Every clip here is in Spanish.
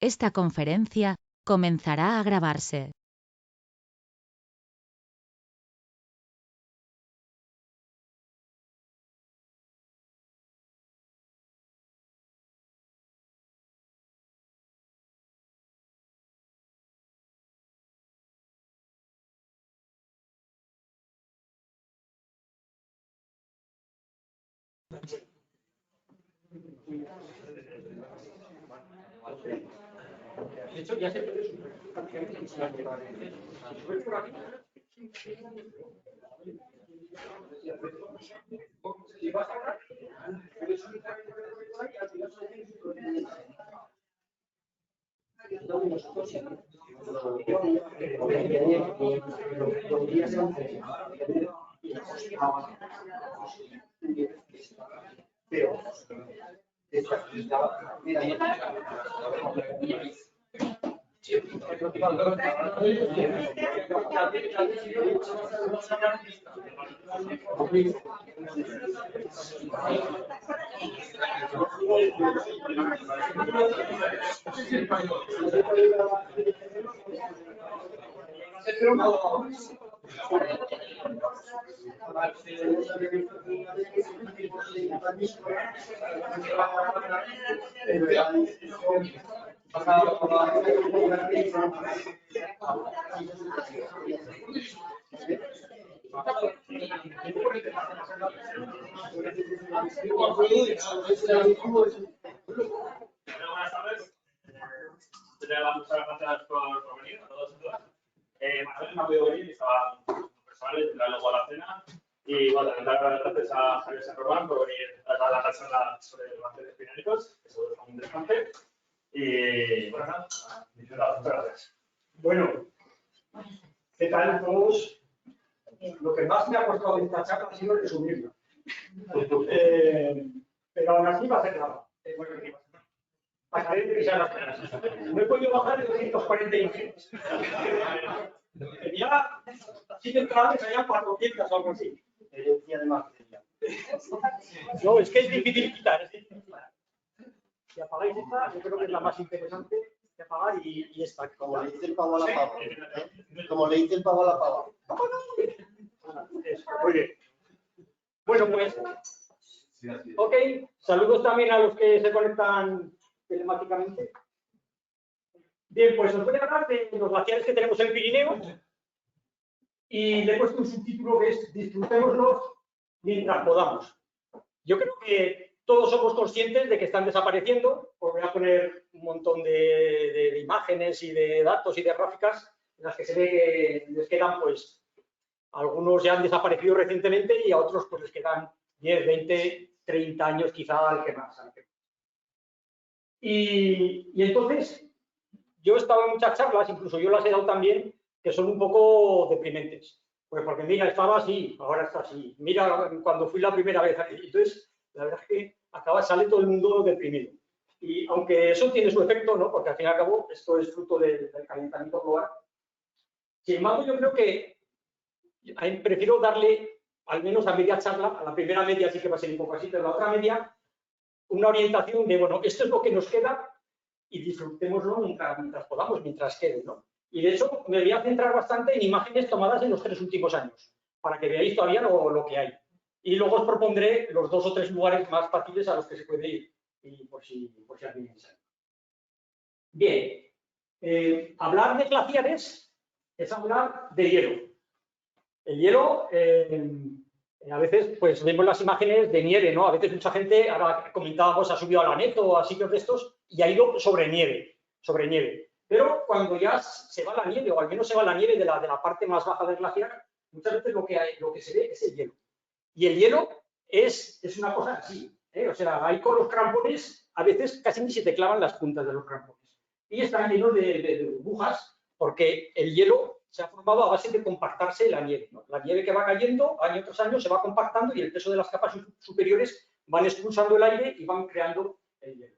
Esta conferencia comenzará a grabarse. De hecho, ya se puede subir. Buenas tardes. Muchas gracias por venir a todos y todas. Manuel no ha podido venir, estaba personal, tendrá luego a la cena. Y bueno, también dar las gracias a Javier Sanrobán por venir a dar la charla sobre los materiales bináricos, que seguro que es muy interesante. Y bueno, nada, muchas gracias. Bueno, ¿qué tal todos? Lo que más me ha costado de esta charla ha sido resumirla. Pero aún así va a ser nada. Pasaré de pisar las caras. No he podido bajar de 240 imágenes. Tenía, así de entrada, me salían 400 o algo así. No, es que es difícil quitar. Si apagáis esta, yo creo que es la más interesante de apagar y esta. Como le dice el pavo a la pava. Como le dice el pavo a la pava. Muy bien. Bueno, pues, ok, saludos también a los que se conectan telemáticamente. Bien, pues os voy a hablar de los glaciares que tenemos en Pirineo y le he puesto un subtítulo que es disfrutémoslos mientras podamos. Yo creo que todos somos conscientes de que están desapareciendo. Os voy a poner un montón de imágenes y de datos y de gráficas en las que se ve que les quedan, pues, algunos ya han desaparecido recientemente y a otros pues les quedan 10, 20, 30 años quizá al que más. Y entonces, yo he estado en muchas charlas, incluso yo las he dado también, que son un poco deprimentes. Pues porque mira, estaba así, ahora está así. Mira, cuando fui la primera vez. Entonces, la verdad es que sale todo el mundo deprimido. Y aunque eso tiene su efecto, ¿no? Porque al fin y al cabo esto es fruto del calentamiento global. Sin embargo, yo creo que prefiero darle, al menos a media charla, a la primera media sí que va a ser un poco así, pero a la otra media, una orientación de, bueno, esto es lo que nos queda y disfrutémoslo mientras podamos, mientras quede, ¿no? Y de hecho, me voy a centrar bastante en imágenes tomadas en los 3 últimos años, para que veáis todavía lo que hay. Y luego os propondré los 2 o 3 lugares más fáciles a los que se puede ir, y por si alguien sabe. Bien, hablar de glaciares es hablar de hielo. El hielo, a veces, pues vemos las imágenes de nieve, ¿no? A veces mucha gente, ahora comentábamos, ha subido a la Neto o a sitios de estos y ha ido sobre nieve. Pero cuando ya se va la nieve, o al menos se va la nieve de la parte más baja del glaciar, muchas veces lo que se ve es el hielo. Y el hielo es una cosa así, ¿eh? O sea, ahí con los crampones, a veces casi ni se te clavan las puntas de los crampones. Y están llenos de burbujas, porque el hielo se ha formado a base de compactarse la nieve, ¿no? La nieve que va cayendo año tras año se va compactando y el peso de las capas superiores van expulsando el aire y van creando el hielo.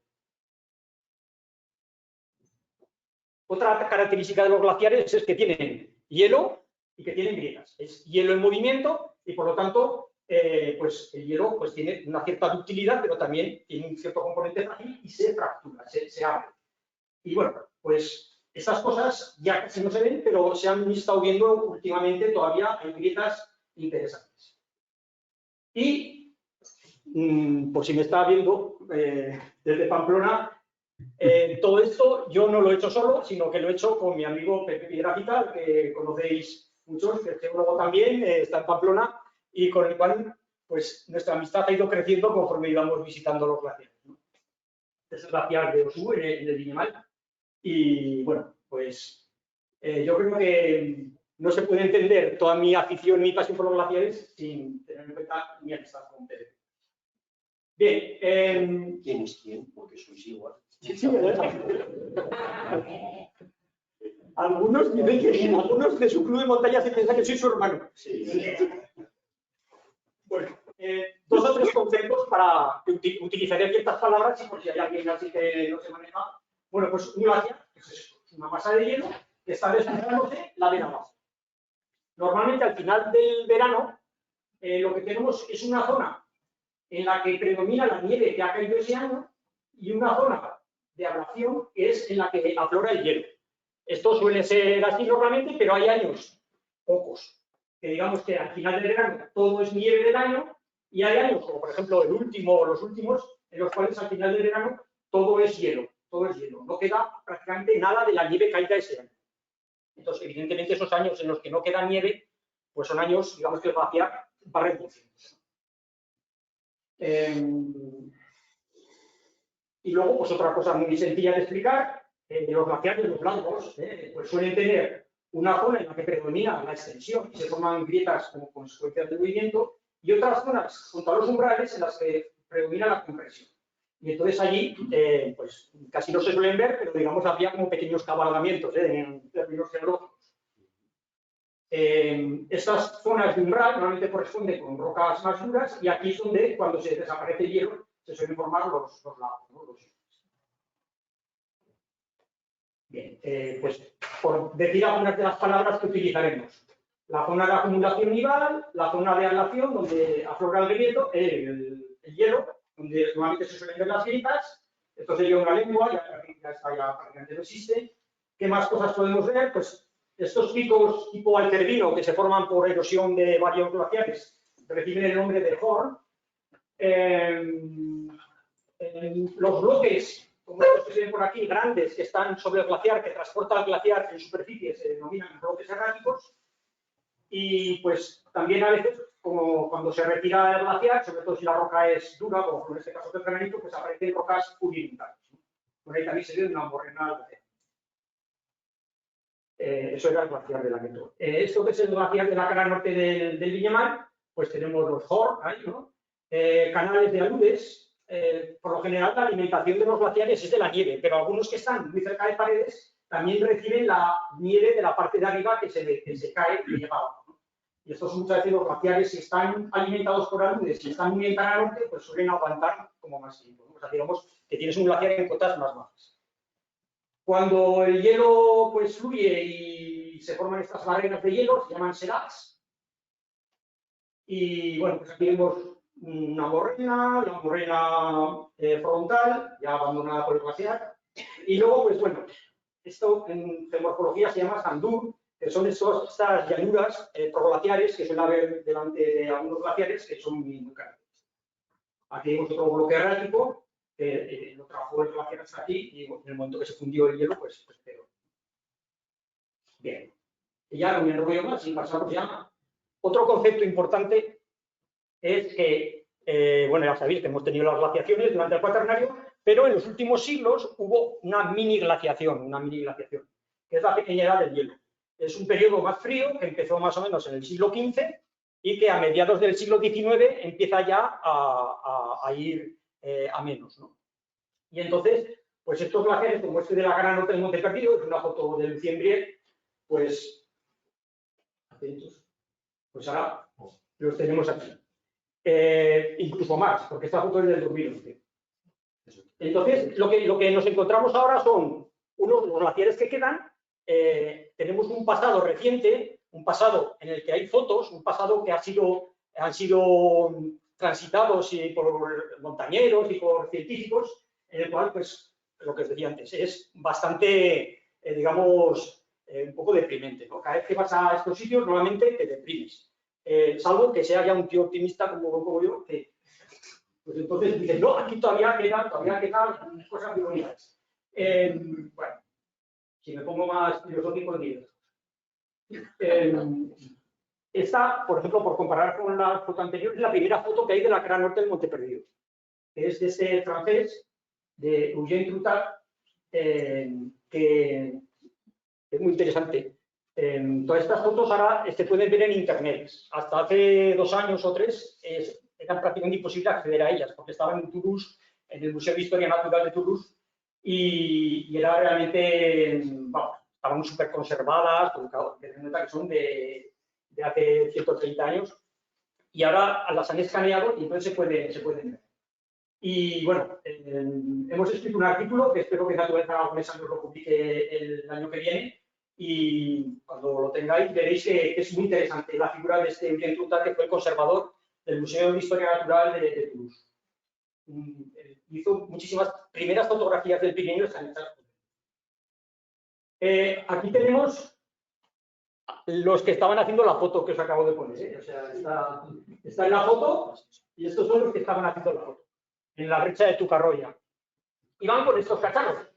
Otra característica de los glaciares es que tienen hielo y que tienen grietas. Es hielo en movimiento y, por lo tanto, pues el hielo pues, tiene una cierta ductilidad, pero también tiene un cierto componente frágil y se fractura, se abre. Y bueno, pues estas cosas ya casi no se ven, pero se han estado viendo últimamente todavía en grietas interesantes. Y, por si me está viendo desde Pamplona, todo esto yo no lo he hecho solo, sino que lo he hecho con mi amigo Pepe Piedrafita, que conocéis muchos, que es geólogo también, está en Pamplona, y con el cual pues, nuestra amistad ha ido creciendo conforme íbamos visitando los glaciares, ¿no? Es el glaciar de Osú, en el Viñemal. Y bueno, pues yo creo que no se puede entender toda mi afición, mi pasión por los glaciares sin tener en cuenta mi amistad con Pepe. Bien. ¿Quién es quién? Porque sois igual. Sí, ¿verdad? Algunos dicen que algunos de su club de montaña se piensan que soy su hermano. Sí. Bueno, 2 o 3 conceptos para que utilizaré ciertas palabras y por si hay alguien así que no se maneja. Bueno, pues un glaciar es una masa de hielo que está deslizándose ladera abajo. Normalmente al final del verano lo que tenemos es una zona en la que predomina la nieve que ha caído ese año y una zona de ablación que es en la que aflora el hielo. Esto suele ser así normalmente, pero hay años, pocos, que digamos que al final del verano todo es nieve del año y hay años, como por ejemplo el último o los últimos, en los cuales al final del verano todo es hielo, no queda prácticamente nada de la nieve caída ese año. Entonces, evidentemente, esos años en los que no queda nieve, pues son años, digamos, que el glaciar va reduciendo. Y luego, pues otra cosa muy sencilla de explicar, los glaciares, los blancos, pues suelen tener una zona en la que predomina la extensión y se forman grietas como consecuencia del movimiento, y otras zonas junto a los umbrales en las que predomina la compresión. Y entonces allí, pues casi no se suelen ver, pero digamos había como pequeños cabalgamientos en términos geológicos. Estas zonas de umbral normalmente corresponden con rocas más duras y aquí es donde, cuando se desaparece el hielo, se suelen formar los lagos, ¿no? Bien, pues por decir algunas de las palabras que utilizaremos. La zona de acumulación nival, la zona de ablación, donde aflora el hielo, donde normalmente se suelen ver las grietas. Esto sería una lengua, ya está, ya prácticamente no existe. ¿Qué más cosas podemos ver? Pues estos picos tipo Altervino que se forman por erosión de varios glaciares reciben el nombre de Horn. Los bloques, como estos que se ven por aquí, grandes, que están sobre el glaciar, que transporta el glaciar en superficie, se denominan bloques erráticos. Y pues también a veces, como cuando se retira el glaciar, sobre todo si la roca es dura, como en este caso del granito, pues aparecen rocas pudimentales. Por ahí también se ve una morrena. Eso era el glaciar de la Meto. Esto que es el glaciar de la cara norte del Viñemal, pues tenemos los Horn ahí, ¿no? Canales de aludes. Por lo general, la alimentación de los glaciares es de la nieve, pero algunos que están muy cerca de paredes también reciben la nieve de la parte de arriba que se cae y llega abajo, ¿no? Y estos muchas veces los glaciares, si están alimentados por aludes y están muy en cara norte, pues suelen aguantar como más tiempo, ¿no? O sea, digamos que tienes un glaciar en cotas más bajas. Cuando el hielo pues fluye y se forman estas barreras de hielo, se llaman seracs. Y bueno, pues aquí vemos una morrena, la morrena frontal, ya abandonada por el glaciar. Y luego, pues bueno, esto en geomorfología se llama sandur, que son estas llanuras proglaciares que suelen haber delante de algunos glaciares que son muy grandes. Aquí vemos otro bloque errático, que lo trabajó el glaciar hasta aquí y en el momento que se fundió el hielo, pues quedó. Bien. Y ya no me enrollo más y pasamos ya. Otro concepto importante es que, bueno, ya sabéis que hemos tenido las glaciaciones durante el Cuaternario, pero en los últimos siglos hubo una mini glaciación, que es la pequeña edad del hielo. Es un periodo más frío que empezó más o menos en el siglo XV y que a mediados del siglo XIX empieza ya a ir a menos, ¿no? Y entonces, pues estos glaciares, como este de la cara norte del Monte Perdido, es una foto de Lucien Briet, pues, atentos, pues ahora los tenemos aquí. Incluso más, porque esta foto es del 2011. Entonces, lo que nos encontramos ahora son los glaciares que quedan. Tenemos un pasado reciente, un pasado en el que hay fotos, un pasado que han sido transitados por montañeros y por científicos, en el cual pues lo que os decía antes, es bastante, digamos, un poco deprimente, ¿no? Cada vez que vas a estos sitios, normalmente te deprimes. Salvo que sea ya un tío optimista como yo, que pues entonces dices, no, aquí todavía quedan cosas muy bonitas. Bueno, si me pongo más filosófico, digo. Esta, por ejemplo, por comparar con la foto anterior, es la primera foto que hay de la cara norte del Monte Perdido, que es de este francés, de Eugène Troutat, que es muy interesante. Todas estas fotos ahora se pueden ver en internet. Hasta hace 2 años o 3 era prácticamente imposible acceder a ellas, porque estaban en Toulouse, en el Museo de Historia Natural de Toulouse, y era realmente, vamos, estaban súper conservadas, porque que son de hace 130 años, y ahora las han escaneado y entonces se pueden ver. Y bueno, hemos escrito un artículo que espero que Naturaleza Japonesa nos lo publique el año que viene, y cuando lo tengáis veréis que es muy interesante la figura de este Eugène Troutat, que fue el conservador del Museo de Historia Natural de Toulouse. Hizo muchísimas primeras fotografías del Pirineo, están hechas. Aquí tenemos los que estaban haciendo la foto que os acabo de poner. O sea, está en la foto y estos son los que estaban haciendo la foto, en la brecha de Tucarroya. Iban con estos cacharros,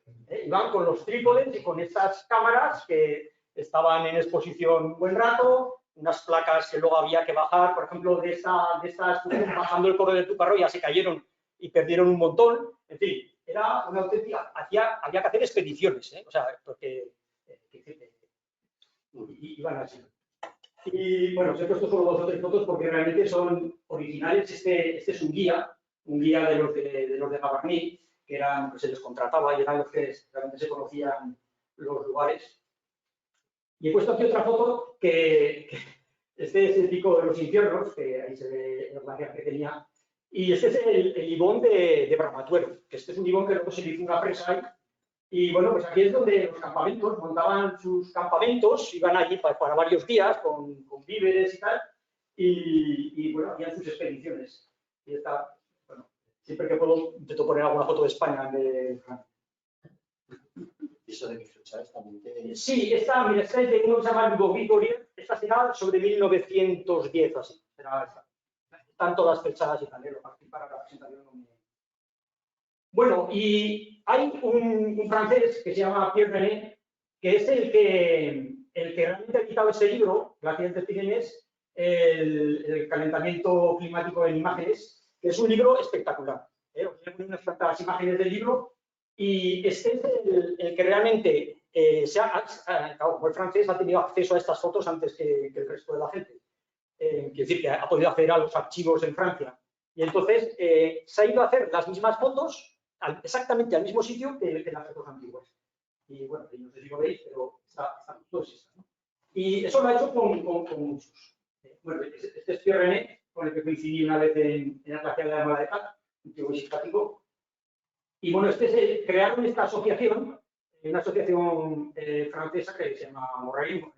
iban con los trípodes y con estas cámaras que estaban en exposición un buen rato, unas placas que luego había que bajar, por ejemplo, de estas bajando el Corro de Tucarroya se cayeron y perdieron un montón. En fin, era una auténtica, había que hacer expediciones, o sea, porque iban así. Y bueno, os he puesto solo 2 o 3 fotos porque realmente son originales. Este es un guía de los de Gavarnie, que eran, pues se les contrataba y eran los que realmente se conocían los lugares. Y he puesto aquí otra foto que este es el pico de los infiernos, que ahí se ve la glaciar que tenía. Y este es el ibón de Bramatuero, que este es un ibón que luego se le hizo una presa ahí. Y bueno, pues aquí es donde los campamentos montaban sus campamentos, iban allí para varios días con víveres y tal, y bueno, hacían sus expediciones. Y está, bueno, siempre que puedo intento poner alguna foto de España, de Francia. ¿Eso de qué fecha es también? Sí, esta es de uno que se llama Lugo Grigoriev, esta será sobre 1910 o así. Están todas fechadas y tal, para la presentación. Bueno, y hay un francés que se llama Pierre René, que es el que realmente ha editado este libro, Glaciares de Pyrénées, el calentamiento climático en imágenes, que es un libro espectacular. Os voy a poner unas cuantas imágenes del libro, y este es el que realmente, como el francés ha tenido acceso a estas fotos antes que el resto de la gente. Quiere decir que ha podido acceder a los archivos en Francia. Y entonces se ha ido a hacer las mismas fotos exactamente al mismo sitio que las fotos antiguas. Y bueno, no sé si lo veis, pero están todos estas, ¿no? Y eso lo ha hecho con muchos. Bueno, este es Pierre René, con el que coincidí una vez en la glaciar de la Maladeca, un tío muy simpático. Y bueno, crearon esta asociación, una asociación francesa que se llama Morena,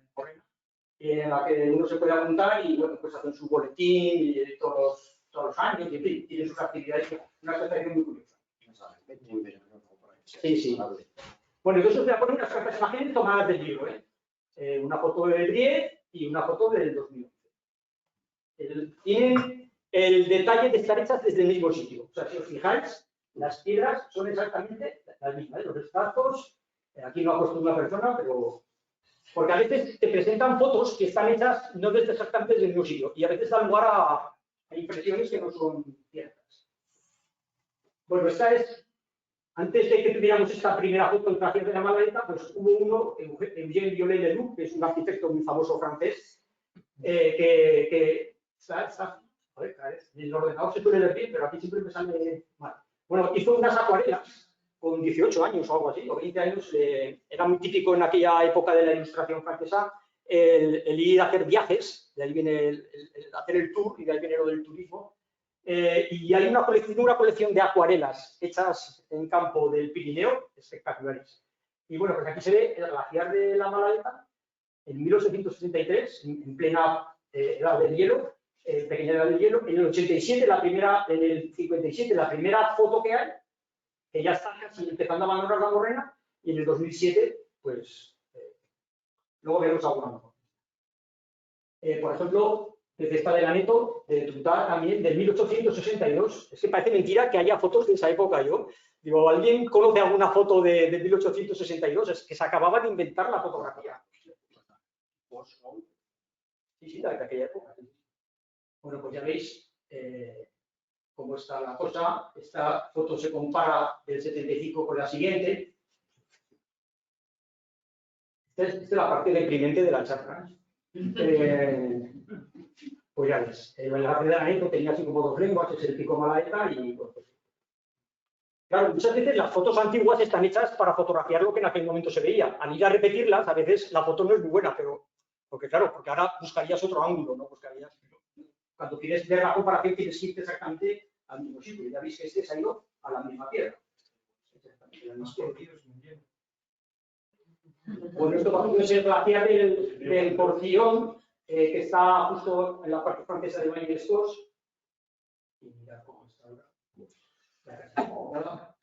en la que uno se puede apuntar y bueno, pues hacen su boletín y todos los años, y en fin, tienen sus actividades, una asociación muy curiosa. Sí, sí. Bueno, entonces os voy a poner unas cuantas imágenes tomadas del libro, una foto de 10 y una foto del 2011. Tienen el detalle de estar hechas desde el mismo sitio. O sea, si os fijáis, las piedras son exactamente las mismas. Los estratos, aquí no ha puesto una persona, pero... Porque a veces te presentan fotos que están hechas no desde exactamente desde el mismo sitio, y a veces dan lugar a impresiones que no son ciertas. Bueno, esta es... Antes de que tuviéramos esta primera foto en Glaciar de la Maladeca, pues hubo uno, Eugène Viollet-le-Loup, que es un arquitecto muy famoso francés, que está, joder, en el ordenador se suele leer bien, pero aquí siempre me sale mal. Bueno, hizo unas acuarelas con 18 años o algo así, o 20 años. Era muy típico en aquella época de la Ilustración francesa el ir a hacer viajes, de ahí viene el hacer el tour, y de ahí viene lo del turismo. Y hay una colección de acuarelas hechas en campo del Pirineo, espectaculares. Y bueno, pues aquí se ve el glaciar de la Maladeca en 1863, en plena edad del hielo, pequeña edad del hielo. En el 87, en el 57, la primera foto que hay, que ya está casi empezando a abandonar la morrena, y en el 2007, pues, luego veremos alguna mejor. Por ejemplo, desde esta del Aneto, de Tutá también, del 1862. Es que parece mentira que haya fotos de esa época. Yo digo, ¿alguien conoce alguna foto de 1862? Es que se acababa de inventar la fotografía. Sí, sí, de aquella época. Bueno, pues ya veis cómo está la cosa. Esta foto se compara del 75 con la siguiente. Esta es la parte deprimente de la charla. Pues ya ves, la parte de Aneto tenía así como dos lenguas, es el pico malaeta y pues, claro, muchas veces las fotos antiguas están hechas para fotografiar lo que en aquel momento se veía. Al ir a repetirlas, a veces la foto no es muy buena, pero porque claro, porque ahora buscarías otro ángulo, ¿no? Buscarías. Cuando quieres ver la comparación, tienes que irte exactamente al mismo sitio. Ya veis que este se ha ido a la misma piedra. Bueno, esto va a ser el glaciar del Porcillón, que está justo en la parte francesa de Bagnères. Y mirad cómo está ahora.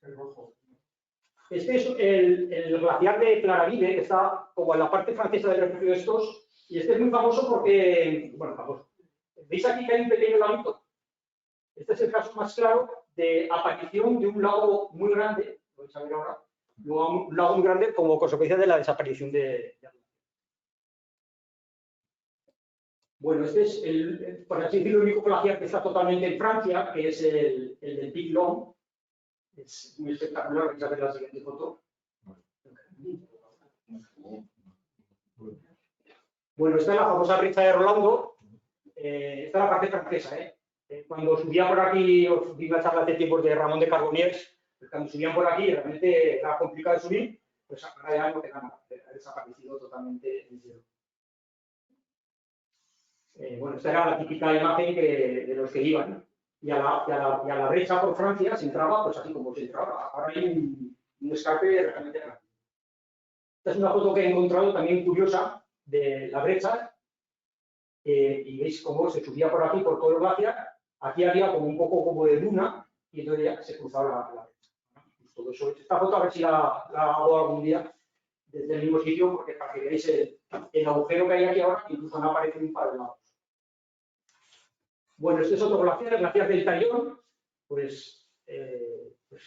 Este es el glaciar de Claravide, que está como en la parte francesa del refugio de Estos, y este es muy famoso porque, bueno, famoso. ¿Veis aquí que hay un pequeño laguito? Este es el caso más claro de aparición de un lago muy grande, lo vais a ver ahora, un lago muy grande como consecuencia de la desaparición de Bueno, este es, por así decirlo, el único glaciar que está totalmente en Francia, que es el del Pic Long. Es muy espectacular, vais a ver la siguiente foto. Bueno, esta es la famosa brecha de Rolando. Esta es la parte francesa. Cuando subía por aquí, os di una charla hace tiempos de Ramón de Carbonniers, pues cuando subían por aquí realmente era complicado de subir, pues ahora ya no queda nada, ha desaparecido totalmente el cielo. Bueno, esta era la típica imagen de los que iban. Y a la brecha por Francia se entraba, pues así como se entraba. Ahora hay un escape realmente grande. Esta es una foto que he encontrado también curiosa de la brecha. Y veis cómo se subía por aquí, por todo el glaciar. Aquí había como un poco como de luna y entonces ya se cruzaba la brecha. Pues todo eso. Esta foto a ver si la hago algún día desde el mismo sitio, porque para que veáis el agujero que hay aquí ahora, incluso han aparecido un par de lados. Bueno, este es otro glaciar, el glaciar del Tallón. Pues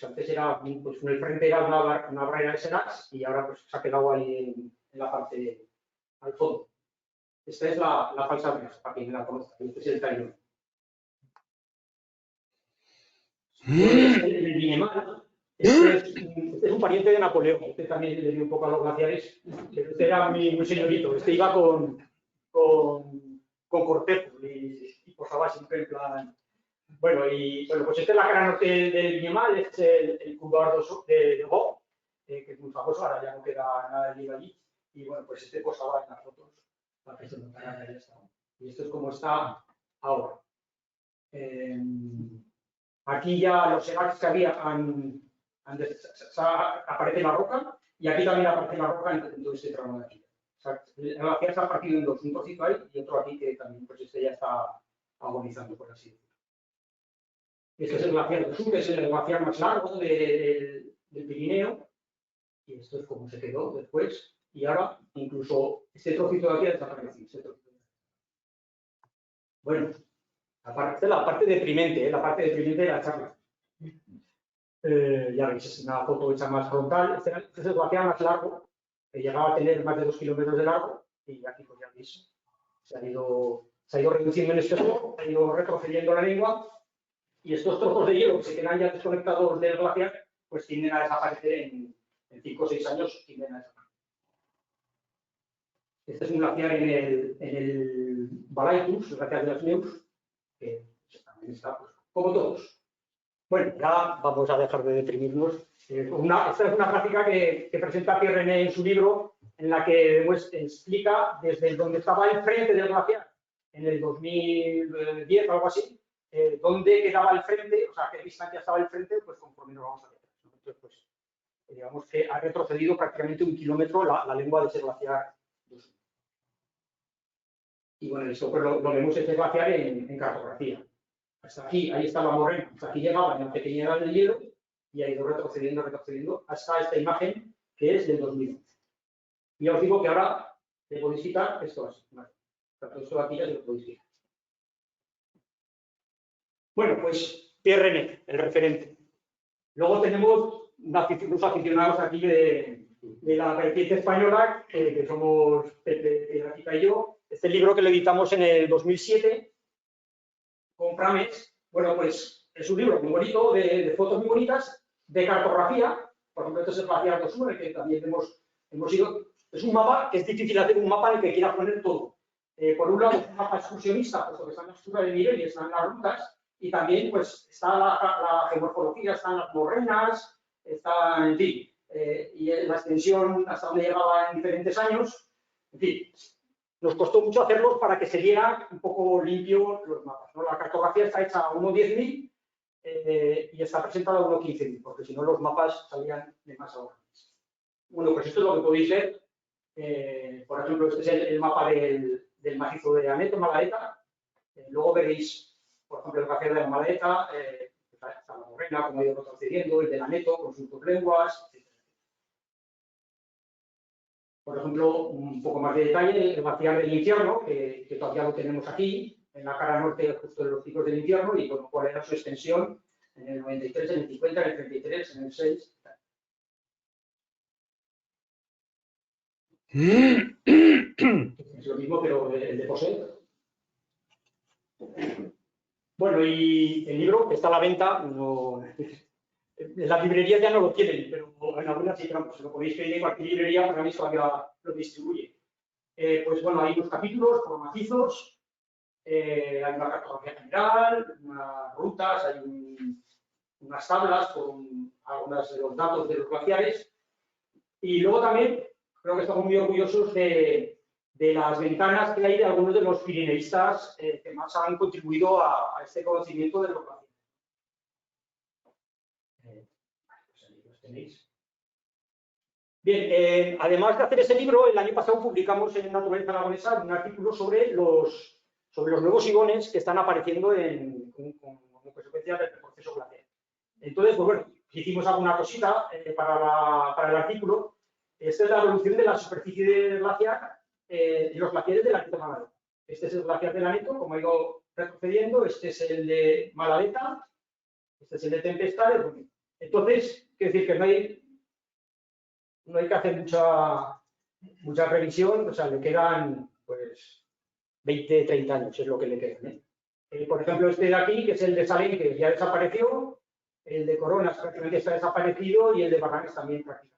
antes era, pues en el frente era una barrera de Senax y ahora pues se ha quedado ahí en la parte al fondo. Esta es la falsa brecha, para quien la conozca. Este es el Tallón. El Viñemal. Este es un pariente de Napoleón. Este también le dio un poco a los glaciares. Pero este era muy señorito. Este iba con cortejo y posaba siempre en plan. Bueno, pues esta es la cara norte del Viñemal, este es el Couloir de Gaulle, que es muy famoso, ahora ya no queda nada de nieve allí. Y bueno, pues este posaba en las fotos, para que se notara que ahí está. Y esto es como está ahora. Aquí ya los Senax que había aparece la roca, y aquí también aparece la roca en todo este tramo de aquí. O sea, el glaciar se ha partido en dos, un trocito ahí y otro aquí que también, pues este ya está agonizando, por así decirlo. Este es el glaciar del sur, que es el glaciar más largo del Pirineo, y esto es como se quedó después, y ahora incluso este trocito de aquí ha desaparecido. Bueno, esta es la parte deprimente, la parte deprimente de la charla. Ya veis, es una foto hecha más frontal. Este es el glaciar más largo, que llegaba a tener más de 2 kilómetros de largo, y aquí pues ya veis, se ha ido reduciendo en espesor, ha ido retrocediendo la lengua, y estos trozos de hielo que se quedan ya desconectados del glaciar, pues tienden a desaparecer en 5 o 6 años, tienden a desaparecer. Este es un glaciar en el Balaitus, el glaciar de las Neus, que también está, pues, como todos. Bueno, ya vamos a dejar de deprimirnos. Esta es una gráfica que presenta Pierre René en su libro, en la que explica desde donde estaba el frente del glaciar, en el 2010 o algo así, dónde quedaba el frente, o sea, qué distancia estaba el frente, pues conforme nos vamos a ver. Entonces, pues, digamos que ha retrocedido prácticamente 1 kilómetro la lengua de ese glaciar. Y bueno, esto pues, lo vemos este glaciar en cartografía. Hasta aquí, ahí está la morrena, hasta aquí llegaba en la pequeña edad del hielo, y ha ido retrocediendo, retrocediendo, hasta esta imagen que es del 2011. Y ya os digo que ahora le podéis quitar esto así. ¿Vale? Todo esto de aquí ya se lo podéis quitar. Bueno, pues Pierre René, el referente. Luego tenemos unos aficionados aquí de la vertiente española, que somos Pepe Piedrahita y yo. Este libro que lo editamos en el 2007 con Frames, bueno, pues es un libro muy bonito, de fotos muy bonitas, de cartografía. Por ejemplo, este es el glaciar 2 en el que también hemos ido. Es un mapa que es difícil hacer un mapa en el que quiera poner todo. Por un lado, es un mapa excursionista, puesto que está en la estructura de nivel y están las rutas, y también pues está la geomorfología, están las morrenas, está, en fin, y la extensión hasta donde llegaba en diferentes años. En fin, nos costó mucho hacerlos para que se viera un poco limpio los mapas, ¿no? La cartografía está hecha a 1.10.000 y está presentada a 1.15.000, porque si no los mapas salían demasiado grandes. Bueno, pues esto es lo que podéis ver. Por ejemplo, este es el mapa del macizo de Aneto, Malaeta. Luego veréis, por ejemplo, el glaciar de la Malaeta, está la morrena, como ha ido retrocediendo, el de Aneto con sus dos lenguas, etc. Por ejemplo, un poco más de detalle, el glaciar del infierno, que todavía lo tenemos aquí, en la cara norte, justo de los picos del infierno, y bueno, cuál era su extensión en el 93, en el 50, en el 33, en el 6. Es lo mismo, pero el de Posee. Bueno, y el libro está a la venta, no, en las librerías ya no lo tienen, pero en algunas sí, pero lo podéis pedir en cualquier librería, para mí todavía lo distribuye. Pues bueno, hay unos capítulos por macizos, hay una cartografía general, unas rutas, hay unas tablas con algunos de los datos de los glaciares. Y luego también creo que estamos muy orgullosos de las ventanas que hay de algunos de los pirineístas que más han contribuido a este conocimiento de los glaciares. Pues ahí los tenéis. Bien, además de hacer ese libro, el año pasado publicamos en Naturaleza Aragonesa un artículo sobre los nuevos igones que están apareciendo como consecuencia del proceso glaciar. Entonces, pues bueno, hicimos alguna cosita para el artículo. Esta es la evolución de la superficie del glaciar y los glaciares del Aneto Malaeta. Este es el glaciar del Aneto, como ha ido retrocediendo. Este es el de Maladeta. Este es el de Tempestades. Bueno, entonces, quiero decir que no hay que hacer mucha revisión. O sea, le quedan pues 20, 30 años, es lo que le quedan. Por ejemplo, este de aquí, que es el de Salén, que ya desapareció. El de Coronas prácticamente está desaparecido y el de Barranes también prácticamente.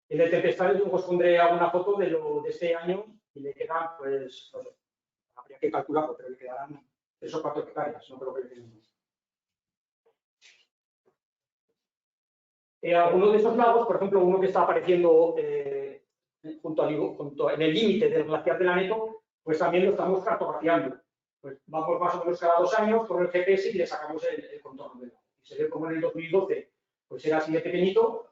El de Tempestades, luego os pondré alguna foto de este año y le quedan, pues, no sé, habría que calcularlo, pero le quedarán 3 o 4 hectáreas, no creo que le queden más. Algunos de esos lagos, por ejemplo, uno que está apareciendo junto en el límite del glaciar del Aneto, pues también lo estamos cartografiando. Pues vamos más o menos cada 2 años con el GPS y le sacamos el contorno del lago. Y se ve como en el 2012, pues era así de pequeñito.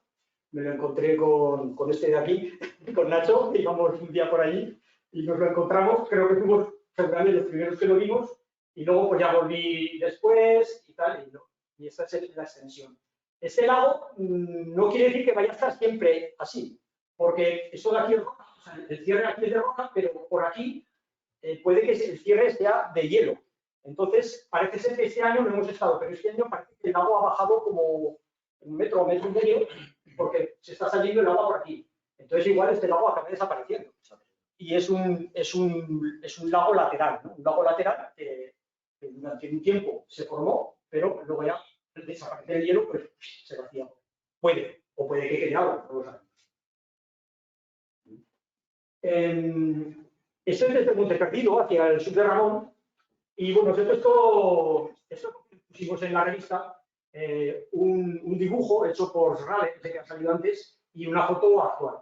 Me lo encontré con este de aquí, con Nacho, íbamos un día por allí y nos lo encontramos. Creo que fuimos seguramente los primeros que lo vimos y luego pues ya volví después y tal. Y esta es la extensión. Este lago no quiere decir que vaya a estar siempre así, porque esto de aquí es roca, o sea, el cierre aquí es de roca, pero por aquí puede que el cierre sea de hielo. Entonces, parece ser que este año no hemos estado, pero este año parece que el lago ha bajado como 1 metro o 1,5 metros, porque se está saliendo el agua por aquí. Entonces, igual este lago acaba desapareciendo. Y es un lago lateral, ¿no? Un lago lateral que durante un tiempo se formó, pero luego ya al desaparecer el hielo, pues se vacía. Puede, o puede que quede agua, no lo sabemos. Esto es desde Monte Perdido, hacia el sur de Ramón. Y bueno, esto pusimos en la revista. Un dibujo hecho por Rade, que ha salido antes, y una foto actual.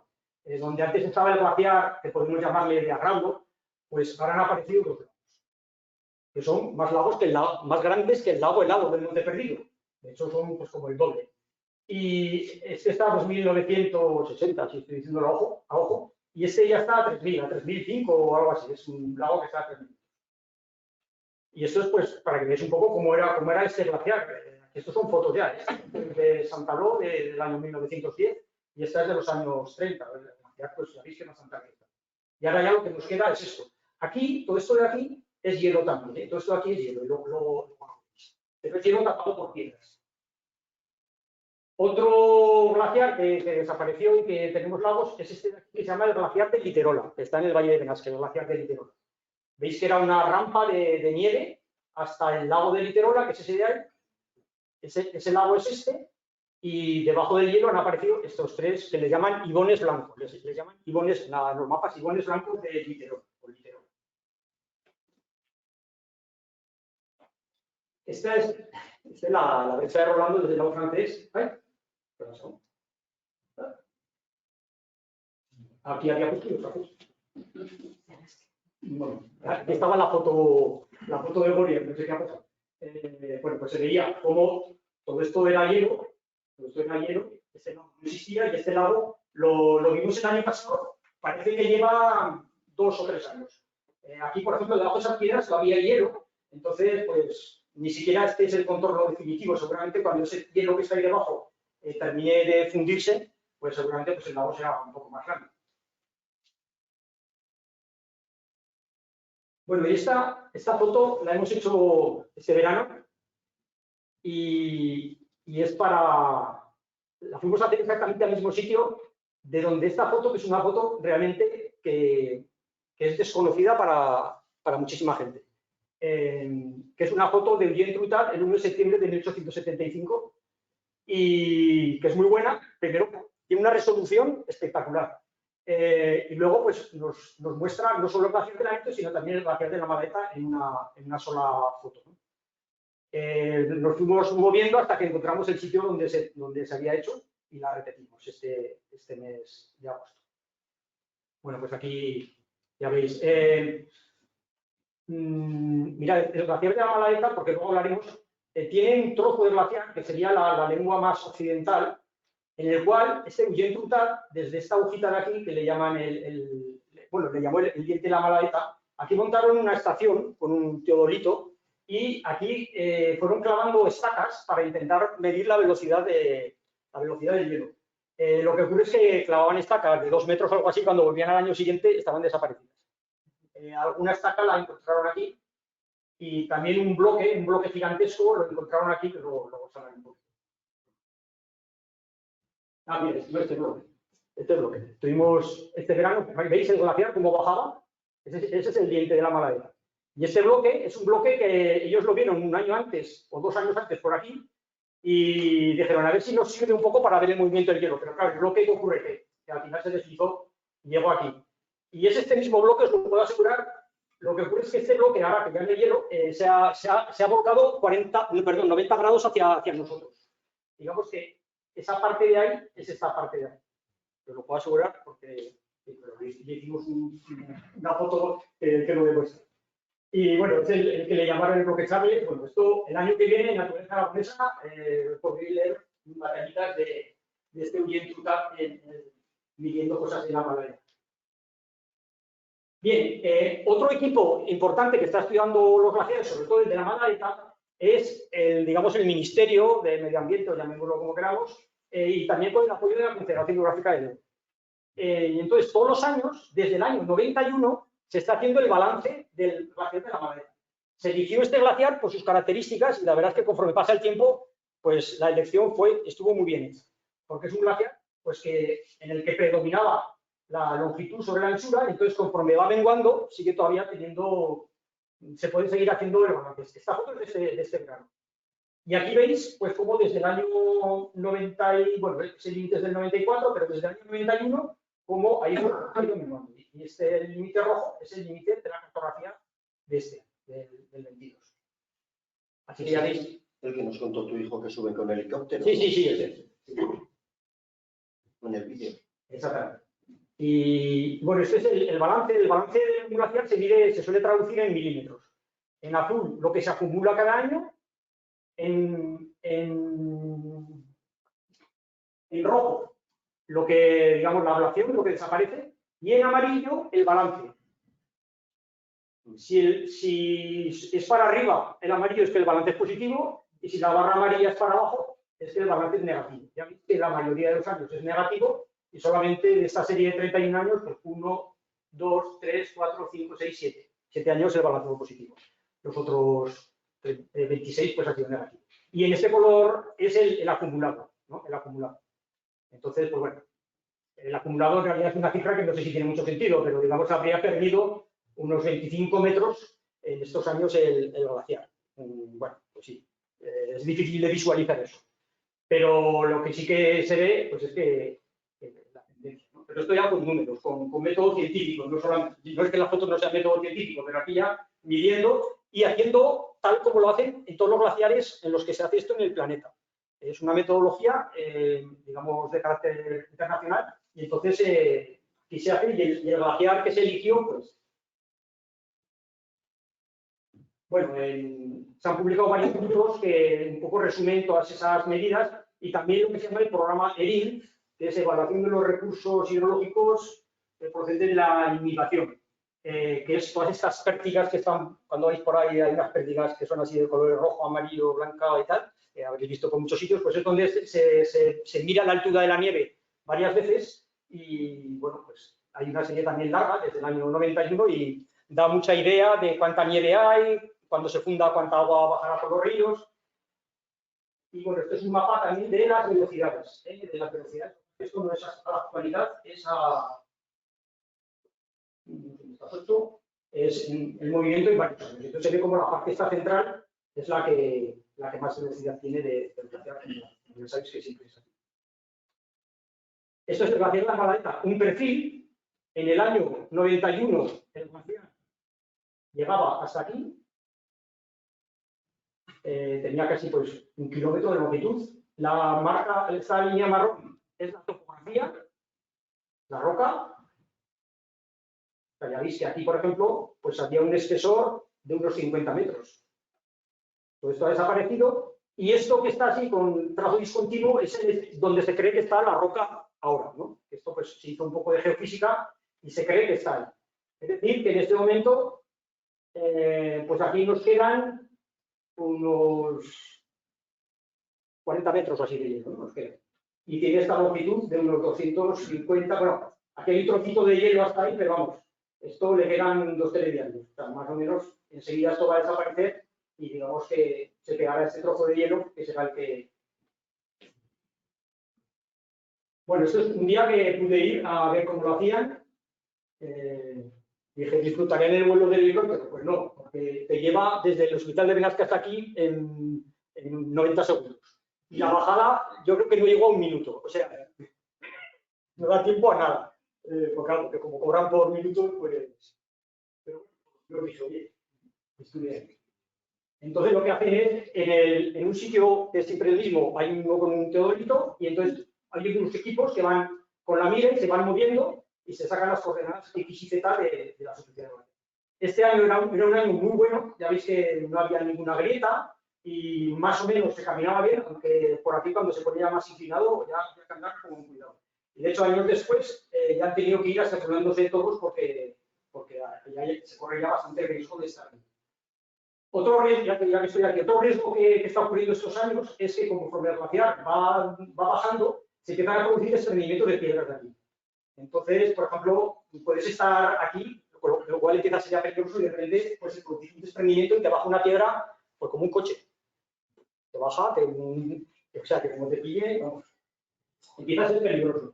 Donde antes estaba el glaciar, que podemos llamarle de Agraudo, pues ahora han aparecido 2 lagos, que son más grandes que el lago helado del Monte Perdido. De hecho, son pues como el doble. Y este está a 2.980, si estoy diciéndolo a ojo, y este ya está a 3.000, a 3.005 o algo así. Es un lago que está a 3.000. Y esto es pues para que veáis un poco cómo era este glaciar. Estos son fotos ya, de Santaló del año 1910 y esta es de los años 30. Ya pues ya veis que no Santa Cruz. Y ahora ya lo que nos queda es esto. Aquí, todo esto de aquí es hielo también, ¿eh? Todo esto de aquí es hielo, y pero es hielo tapado por piedras. Otro glaciar que desapareció y que tenemos lagos es este de aquí, que se llama el glaciar de Literola, que está en el Valle de Benasque, el glaciar de Literola. Veis que era una rampa de nieve hasta el lago de Literola, que es ese de ahí. Ese lago es este, y debajo del hielo han aparecido estos tres que le llaman ibones blancos. Les llaman ibones, los mapas ibones blancos de Literola. Esta es la brecha de Rolando desde el lado francés. Aquí había puesto otra cosa. Bueno, aquí estaba la foto del gobierno, no sé qué ha pasado. Bueno, pues se veía cómo todo esto era hielo, este no existía y este lago lo vimos el año pasado, parece que lleva 2 o 3 años. Aquí, por ejemplo, debajo de esas piedras había hielo, entonces, pues, ni siquiera este es el contorno definitivo. Seguramente cuando ese hielo que está ahí debajo termine de fundirse, pues seguramente pues, el lago será un poco más grande. Bueno, y esta foto la hemos hecho este verano y es para... La fuimos a hacer exactamente al mismo sitio de donde esta foto, que es una foto realmente que es desconocida para muchísima gente. Que es una foto de Eugene Troutat el 1 de septiembre de 1875 y que es muy buena. Primero, tiene una resolución espectacular. Y luego pues, nos muestra no solo el glaciar de Lanito, sino también el glaciar de la Malaeta en una sola foto, ¿no? Nos fuimos moviendo hasta que encontramos el sitio donde se había hecho y la repetimos este mes de agosto. Bueno, pues aquí ya veis. Mirad, el glaciar de la Malaeta, porque luego hablaremos, tiene un trozo de glaciar que sería la lengua más occidental, en el cual este Eugene Troutat, desde esta hojita de aquí, que le llaman le llamó el diente de la Malaeta, aquí montaron una estación con un teodolito y aquí fueron clavando estacas para intentar medir la velocidad del hielo. Lo que ocurre es que clavaban estacas de 2 metros o algo así, cuando volvían al año siguiente estaban desaparecidas. Alguna estaca la encontraron aquí y también un bloque gigantesco lo encontraron aquí, que luego salen un poco. Bien, este bloque. Tuvimos este verano, ¿veis el glaciar cómo bajaba? Ese es el diente de la Malaeta. Y este bloque es un bloque que ellos lo vieron 1 año antes o 2 años antes por aquí y dijeron a ver si nos sirve un poco para ver el movimiento del hielo. Pero claro, el bloque que ocurre que al final se deslizó y llegó aquí. Y es este mismo bloque, os lo puedo asegurar. Lo que ocurre es que este bloque, ahora que ya en el hielo, se ha volcado 90 grados hacia nosotros. Digamos que esa parte de ahí es esta parte de ahí. Os lo puedo asegurar porque le hicimos una foto que lo demuestra. Y bueno, es el que le llamaron el bloque Charlie. Bueno, esto el año que viene en Naturaleza Aragonesa podréis leer batallitas de este Eugene Troutat midiendo cosas en la Malaeta. Bien, otro equipo importante que está estudiando los glaciares, sobre todo el de la Malaeta, es el Ministerio de Medio Ambiente, o llamémoslo como queramos, y también con el apoyo de la Confederación Geográfica del Ebro. Y entonces, todos los años, desde el año 91, se está haciendo el balance del glaciar de la Malaeta. Se eligió este glaciar por sus características y la verdad es que conforme pasa el tiempo, pues la elección estuvo muy bien hecha, porque es un glaciar pues, en el que predominaba la longitud sobre la anchura, y entonces conforme va menguando, sigue todavía se puede seguir haciendo el balance. Esta foto es de este verano. Y aquí veis, pues, cómo desde el año 90, ese límite es del 94, pero desde el año 91, cómo ha ido menguando. Y el límite rojo es el límite de la cartografía del 22. Así que ya veis. El que nos contó tu hijo que suben con helicóptero. Sí, ese. En el vídeo. Exactamente. Y bueno, este es el balance. El balance de un glaciar se suele traducir en milímetros. En azul, lo que se acumula cada año. En rojo, la ablación, lo que desaparece. Y en amarillo, el balance. Si es para arriba, el amarillo es que el balance es positivo. y si la barra amarilla es para abajo, es que el balance es negativo. Ya veis que la mayoría de los años es negativo y solamente de esta serie de 31 años, pues 1, 2, 3, 4, 5, 6, 7. 7 años el balance fue positivo. Los otros 26 pues ha sido negativo. Y en este color es el acumulado, ¿no? El acumulado. Entonces, pues bueno, el acumulado en realidad es una cifra que no sé si tiene mucho sentido, pero digamos habría perdido unos 25 metros en estos años el glaciar. Bueno, pues sí, es difícil de visualizar eso. Pero lo que sí que se ve, pues es que la tendencia, ¿no? Pero esto ya con números, con métodos científicos, no es que la foto no sea método científico, pero aquí ya midiendo y haciendo tal como lo hacen en todos los glaciares en los que se hace esto en el planeta. Es una metodología, digamos, de carácter internacional, y entonces aquí se hace, y el glaciar que se eligió, pues, bueno, se han publicado varios libros que un poco resumen todas esas medidas, y también lo que se llama el programa ERIN, que es Evaluación de los Recursos Hidrológicos procedentes de la inmigración, que es todas estas pértigas que están, cuando vais por ahí hay unas pértigas que son así de color rojo, amarillo, blanca y tal, habréis visto por muchos sitios, pues es donde se mira la altura de la nieve varias veces, y bueno, pues hay una serie también larga, desde el año 91, y da mucha idea de cuánta nieve hay, cuando se funda, cuánta agua bajará por los ríos. Y bueno, esto es un mapa también de las velocidades, de las velocidades. Esto no es a la actualidad, es es el movimiento en varios años. Entonces se ve como la parte esta central es la que más velocidad tiene de glaciar. Ya sabéis que siempre es así. Esto es el glaciar de la Maladeta, un perfil. En el año 91 el glaciar llegaba hasta aquí. Tenía casi pues 1 kilómetro de longitud. La marca, esta línea marrón, es la topografía, la roca. O sea, ya veis que aquí, por ejemplo, pues había un espesor de unos 50 metros. Todo esto ha desaparecido, y esto que está así con trazo discontinuo es donde se cree que está la roca ahora, ¿no? Esto pues se hizo un poco de geofísica y se cree que está ahí. Es decir, que en este momento, pues aquí nos quedan unos 40 metros así de hielo, ¿no? Nos quedan. Y tiene esta longitud de unos 250, bueno, aquí hay un trocito de hielo hasta ahí, pero vamos, esto le quedan 2 telediarios. O sea, más o menos enseguida esto va a desaparecer y digamos que se pegará este trozo de hielo que será el que... Bueno, esto es un día que pude ir a ver cómo lo hacían. Dije, disfrutaré en el vuelo del libro, pero pues no, porque te lleva desde el hospital de Benasque hasta aquí en 90 segundos. Y la bajada, yo creo que no llegó a 1 minuto. O sea, no da tiempo a nada. Porque claro, que como cobran por minuto, pues... Pero yo lo dije, oye, estuve ahí. Entonces lo que hacen es, en un sitio que es siempre el mismo, hay uno con un teodolito, y entonces hay unos equipos que van con la mira y se van moviendo y se sacan las coordenadas X y Z de la superficie de la Tierra. Este año era un año muy bueno, ya veis que no había ninguna grieta y más o menos se caminaba bien, aunque por aquí cuando se ponía más inclinado ya había que andar con cuidado. Y de hecho, años después ya han tenido que ir asesorándose todos porque ya se corre ya bastante riesgo de estar. Otro riesgo, ya que estoy aquí, otro riesgo que está ocurriendo estos años es que conforme el glaciar va bajando, se empiezan a producir desprendimientos de piedras de aquí. Entonces, por ejemplo, puedes estar aquí, lo cual empieza a ser ya peligroso, y de repente pues, se produce un desprendimiento y te baja una piedra pues, como un coche. Te baja, o sea, que como te pille, vamos, empieza a ser peligroso.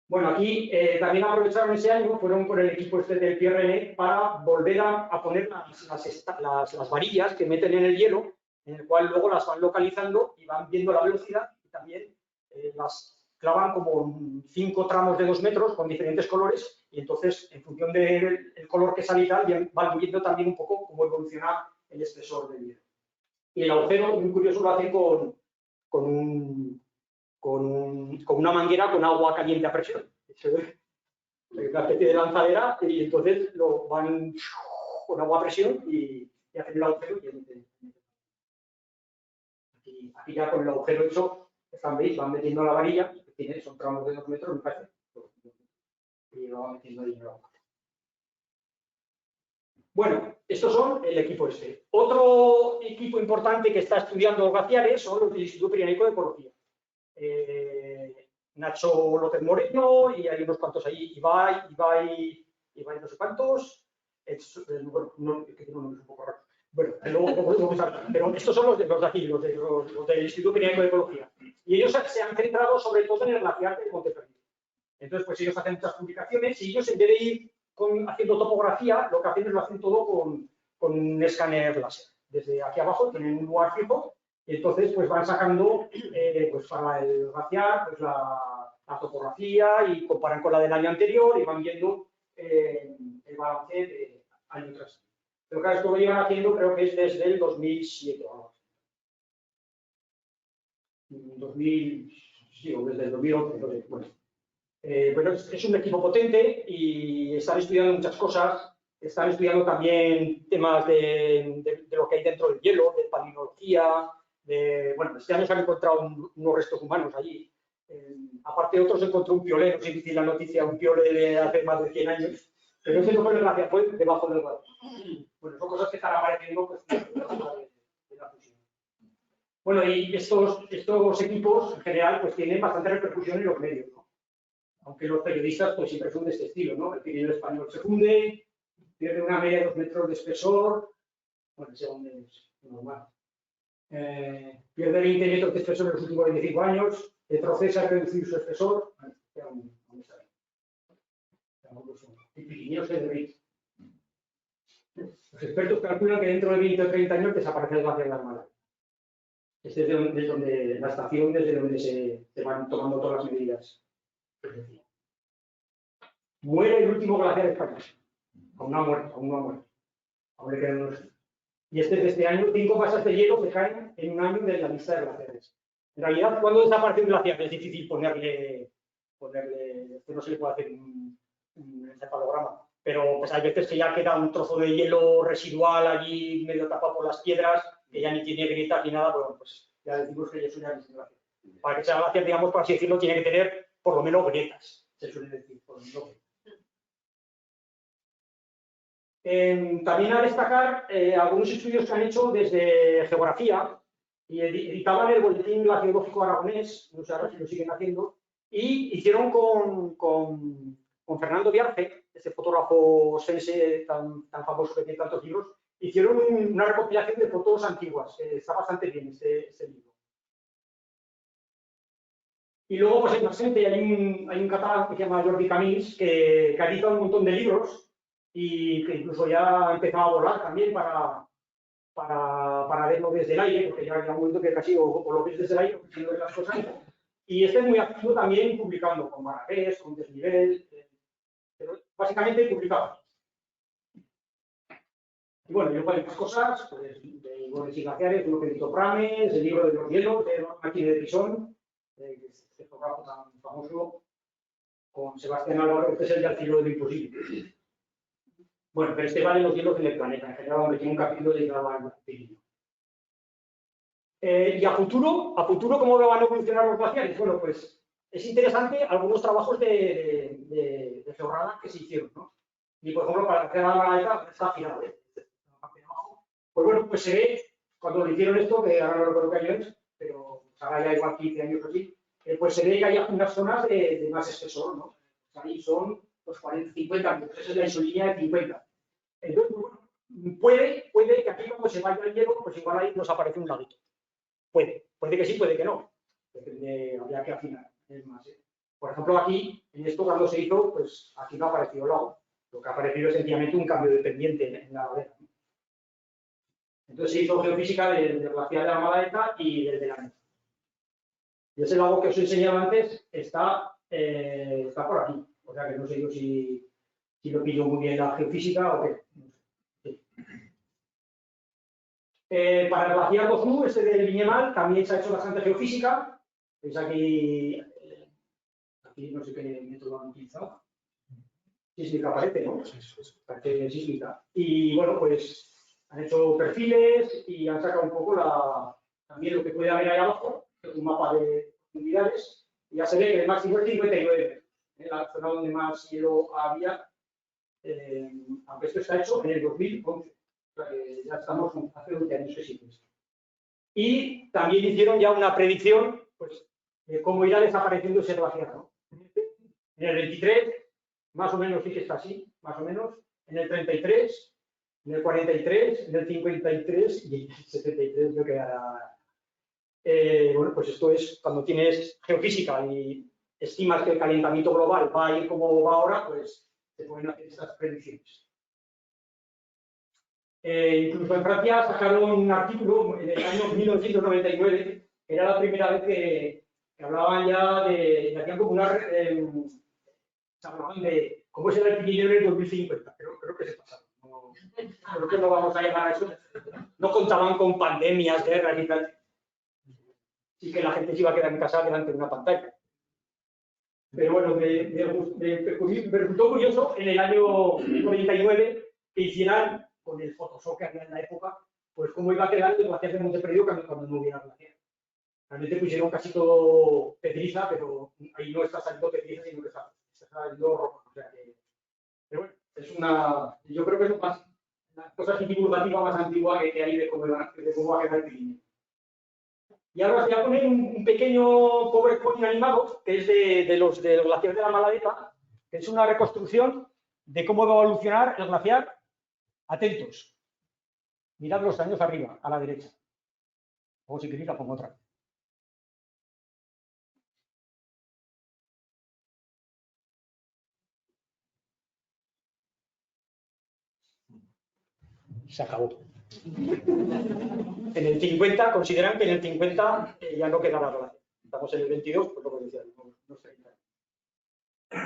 Bueno, aquí también aprovecharon ese año, fueron por el equipo este del PRN para volver a poner las varillas que meten en el hielo, en el cual luego las van localizando y van viendo la velocidad, y también las clavan como 5 tramos de 2 metros con diferentes colores, y entonces en función del color que sale y tal, van viendo también un poco cómo evoluciona el espesor del hielo. Y el agujero, muy curioso, lo hacen con una manguera con agua caliente a presión. Una especie de lanzadera, y entonces lo van con agua a presión y hacen el agujero. Aquí ya con el agujero hecho, ¿veis? Van metiendo la varilla, que son tramos de 2 metros, me parece, y lo van metiendo ahí en el agujero. Bueno, estos son el equipo este. Otro equipo importante que está estudiando los glaciares son los del Instituto Pirenaico de Ecología. Nacho López Moreno y hay unos cuantos ahí, Ibai no sé cuántos. Bueno, no, que tengo nombres un poco raros. Bueno, pero estos son los de aquí, los del Instituto Pirenaico de Ecología. Y ellos se han centrado sobre todo en el glaciar de Monteferri. Entonces, pues ellos hacen muchas publicaciones y ellos, en vez de ir haciendo topografía, lo que hacen es lo hacen todo con un escáner láser. Desde aquí abajo tienen un lugar fijo y entonces pues van sacando pues para el glaciar pues la topografía y comparan con la del año anterior y van viendo el balance de año tras año. Pero claro, esto lo llevan haciendo, creo que es desde el 2007 o algo así. 2000, sí, o desde el 2011, entonces, bueno. Bueno, es un equipo potente y están estudiando muchas cosas. Están estudiando también temas de lo que hay dentro del hielo, de palinología. Bueno, este año se han encontrado unos restos humanos allí. Aparte, otros encontró un piolé, no sé si la noticia, un piolé de hace más de 100 años. Pero ese no fue en el glaciar, fue debajo del glaciar. Bueno, son cosas que están apareciendo pues, de la fusión. Bueno, y estos equipos en general pues tienen bastante repercusión en los medios, ¿no? Aunque los periodistas pues siempre son de este estilo, ¿no? El Pirineo español se funde, pierde una media de 2 metros de espesor, bueno, ese hombre es normal. Pierde 20 metros de espesor en los últimos 25 años, retrocesa a reducir su espesor, el Pirineo se derrite. Los expertos calculan que dentro de 20 o 30 años desaparece el glaciar de Armada. Este es donde la estación, desde donde se van tomando todas las medidas. Muere el último glaciar español. Aún no ha muerto. Aún le quedan unos. Y este es de este año, 5 masas de hielo que caen en un año de la lista de glaciares. En realidad, cuando desaparece un glaciar es difícil ponerle esto no se le puede hacer un encefalograma, pero pues hay veces que ya queda un trozo de hielo residual allí medio tapado por las piedras, que ya ni tiene grietas ni nada, bueno, pues ya decimos que eso ya es glaciar. Para que sea glaciar, digamos, por así decirlo, tiene que tener por lo menos grietas, se suele decir, por lo menos. También a destacar algunos estudios que han hecho desde geografía y editaban el Boletín Glaciológico Aragonés, no sé ahora si lo siguen haciendo, y hicieron con Fernando Viarce, ese fotógrafo sense tan famoso que tiene tantos libros, hicieron una recopilación de fotos antiguas, está bastante bien este libro. Y luego, pues en presente hay un catalán que se llama Jordi Camins, que edita un montón de libros y que incluso ya ha empezado a volar también para verlo desde el aire, porque ya hay un momento que casi o lo ves desde el aire o no ves las cosas. Y este es muy activo también publicando con Marrakech, con Desnivel, pero básicamente publicado. Y bueno, yo hay más cosas, pues, de iguales y glaciares, uno que editó Prames, el libro de los hielos, de Máquina de Pisón, este fotógrafo tan famoso, con Sebastián Álvaro, este es el del siglo de lo imposible. Bueno, pero este vale los hielos del planeta, en general, donde tiene un capítulo dedicado al Pirineo. Y a futuro, ¿cómo van a evolucionar los glaciares? Bueno, pues es interesante algunos trabajos de georrada que se hicieron, ¿no? Y por ejemplo, para hacer la maleta está afilado, pues bueno, pues se ve, cuando lo hicieron esto, que ahora no recuerdo qué año es, pero ahora ya igual 15 años o así, pues se ve que hay unas zonas de más espesor, ¿no? Ahí son los 40, 50 metros, esa es la isolínea de 50. Entonces, bueno, puede que aquí cuando se vaya el hielo, pues igual ahí nos aparece un laguito. Puede que sí, puede que no. Habría que afinar. Por ejemplo, aquí, en esto cuando se hizo, pues aquí no ha aparecido el lago. Lo que ha aparecido es sencillamente un cambio de pendiente en la ladera. Entonces se hizo geofísica del glaciar de la Malaeta y del de la Neta. Y ese lago que os he enseñado antes está por aquí. O sea que no sé yo si lo pillo muy bien la geofísica o qué. Sí. Para el glaciar Gozú, este del Viñemal, también se ha hecho bastante geofísica. Veis aquí no sé qué método han utilizado. Sísmica parece, ¿no? Parece sísmica. Y bueno, pues han hecho perfiles y han sacado un poco también lo que puede haber ahí abajo, que es un mapa de profundidades. Y ya se ve que el máximo es 59. En la zona donde más hielo había aunque esto está hecho en el 2011. O sea, que ya estamos hace 20 años que sí. Y también hicieron ya una predicción, pues, de cómo irá desapareciendo ese glaciar, ¿no? En el 23, más o menos sí que está así, más o menos. En el 33, en el 43, en el 53 y en el 73 yo quedará. Bueno, pues esto es cuando tienes geofísica y estimas que el calentamiento global va a ir como va ahora, pues se pueden hacer estas predicciones. Incluso en Francia sacaron un artículo en el año 1999, que era la primera vez que hablaban ya de hacían como una se hablaban de cómo será el Pirineo en el 2050, pero creo que se pasaron. No, creo que no vamos a llegar a eso. No contaban con pandemias, guerras y tal. Sí que la gente se iba a quedar en casa delante de una pantalla. Pero bueno, me resultó curioso en el año 99 que hicieran, con el Photoshop que había en la época, pues cómo iba a quedar el glaciar de Monte Perdido cuando no hubiera glaciar. Realmente pusieron casi todo pedriza, pero ahí no está saliendo pedriza, sino que está saliendo roca. O sea que, pero bueno, es yo creo que es una cosa divulgativa más antigua que hay de cómo va a quedar el Pirineo. Y ahora os voy a poner un pequeño PowerPoint animado, que es del glaciar de la Maladeta, que es una reconstrucción de cómo va a evolucionar el glaciar. Atentos. Mirad los años arriba, a la derecha. O si queréis la pongo otra. Se acabó. En el 50, consideran que en el 50 ya no quedaba glaciar. Estamos en el 22, pues lo que decía, no 30.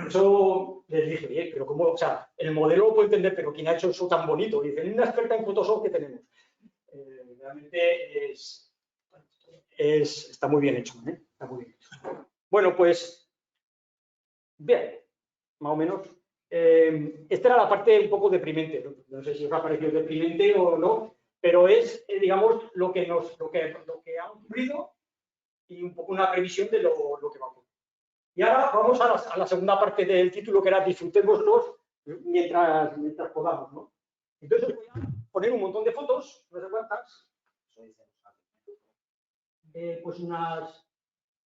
Eso les dije, oye, pero cómo, o sea, el modelo lo puedo entender, pero ¿quién ha hecho eso tan bonito? Y dicen, una experta en Photoshop que tenemos. Realmente está muy bien hecho, ¿eh? Está muy bien hecho. Bueno, pues, bien, más o menos. Esta era la parte un poco deprimente. No sé si os ha parecido deprimente o no, pero es, digamos, lo que ha ocurrido y un poco una previsión de lo que va a ocurrir. Y ahora vamos a la segunda parte del título, que era disfrutémoslos mientras podamos, ¿no? Entonces os voy a poner un montón de fotos, no sé cuántas, pues unas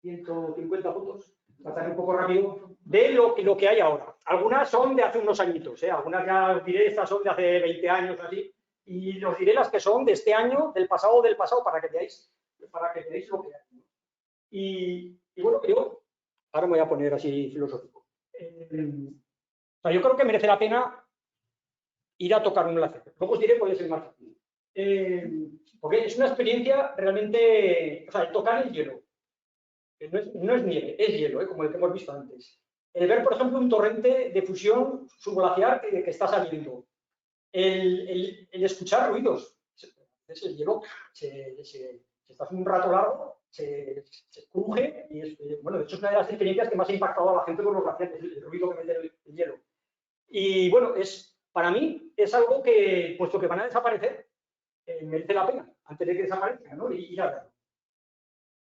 150 fotos, pasaré un poco rápido, de lo que hay ahora. Algunas son de hace unos añitos, algunas ya os diré, estas son de hace 20 años así, y os diré las que son de este año, del pasado, para que veáis lo que hay. Y bueno, yo ahora me voy a poner así filosófico. O sea, yo creo que merece la pena ir a tocar un glaciar. Luego os diré cuál es el más fácil. Porque es una experiencia realmente, o sea, el tocar el hielo. No es nieve, es hielo, como el que hemos visto antes. El ver, por ejemplo, un torrente de fusión subglaciar que está saliendo. El escuchar ruidos. El hielo se está un rato largo, se cruje y bueno, de hecho es una de las experiencias que más ha impactado a la gente con los glaciares, el ruido que mete el hielo. Y bueno, para mí es algo que, puesto que van a desaparecer, merece la pena, antes de que desaparezcan, ¿no? Y a verlo.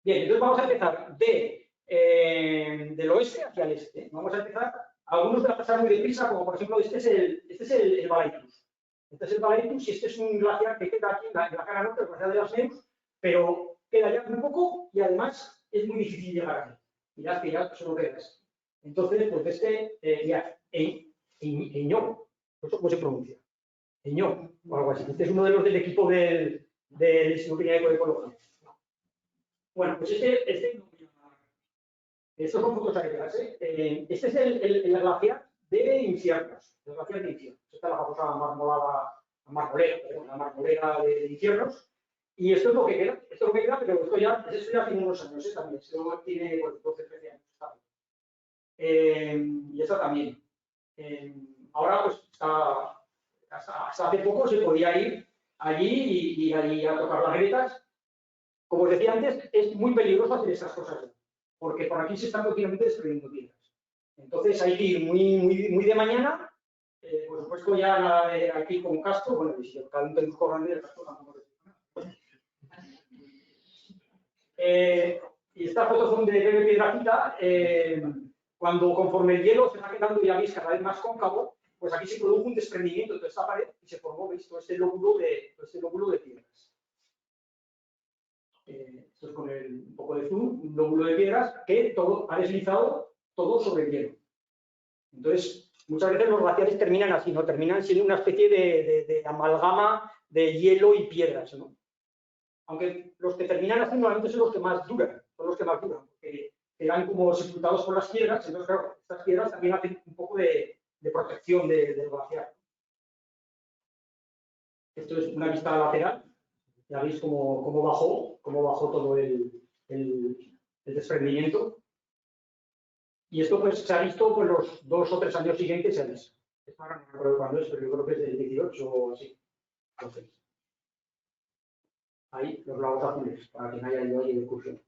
Bien, entonces vamos a empezar del oeste hacia el este. Vamos a empezar, algunos van a pasar muy deprisa, como por ejemplo este es el Valaitus. Este es el Valaitus y este es un glaciar que queda aquí en la cara norte, el glaciar de las Neus, pero queda ya muy poco y además es muy difícil llegar a él. Mirad que ya solo queda esto. Entonces, pues ya, Eñó, ¿cómo se pronuncia? Eñó, o algo así. Este es uno de los del equipo del Instituto de Ecología. Bueno, pues estos son fotos aéreas. Este es el glaciar de Infiernos, el glaciar de Infiernos. Esta es la famosa marmolera de Infiernos. Y esto es lo que queda, pero esto ya tiene unos años también. Esto tiene 12, 13 años. Y esta también. Ahora, pues, hasta hace poco se podía ir allí y a tocar las grietas. Como os decía antes, es muy peligroso hacer esas cosas, porque por aquí se están continuamente destruyendo piedras. Entonces hay que ir muy de mañana, por supuesto ya aquí con casco, bueno, y si cada uno tiene un grande, el casco tampoco es nada. Y estas fotos son de Piedrafita, conforme el hielo se va quedando, ya veis, cada vez más cóncavo, pues aquí se produjo un desprendimiento de toda esta pared y se formó, ¿veis? Todo este lóbulo de piedras. Esto es con un poco de zoom, un lóbulo de piedras que todo ha deslizado todo sobre el hielo. Entonces, muchas veces los glaciares terminan así, ¿no? Terminan siendo una especie de amalgama de hielo y piedras, ¿no? Aunque los que terminan así normalmente son los que más duran, porque quedan como sepultados por las piedras, entonces, claro, estas piedras también hacen un poco de protección del glaciar. Esto es una vista lateral, ya veis cómo bajó todo el desprendimiento. Y esto pues se ha visto por los 2 o 3 años siguientes, se ha visto. Ahora no recuerdo cuándo es, pero yo creo que es del 18 o así. Entonces, ahí los lagos azules, para quien haya ido ahí de excursión.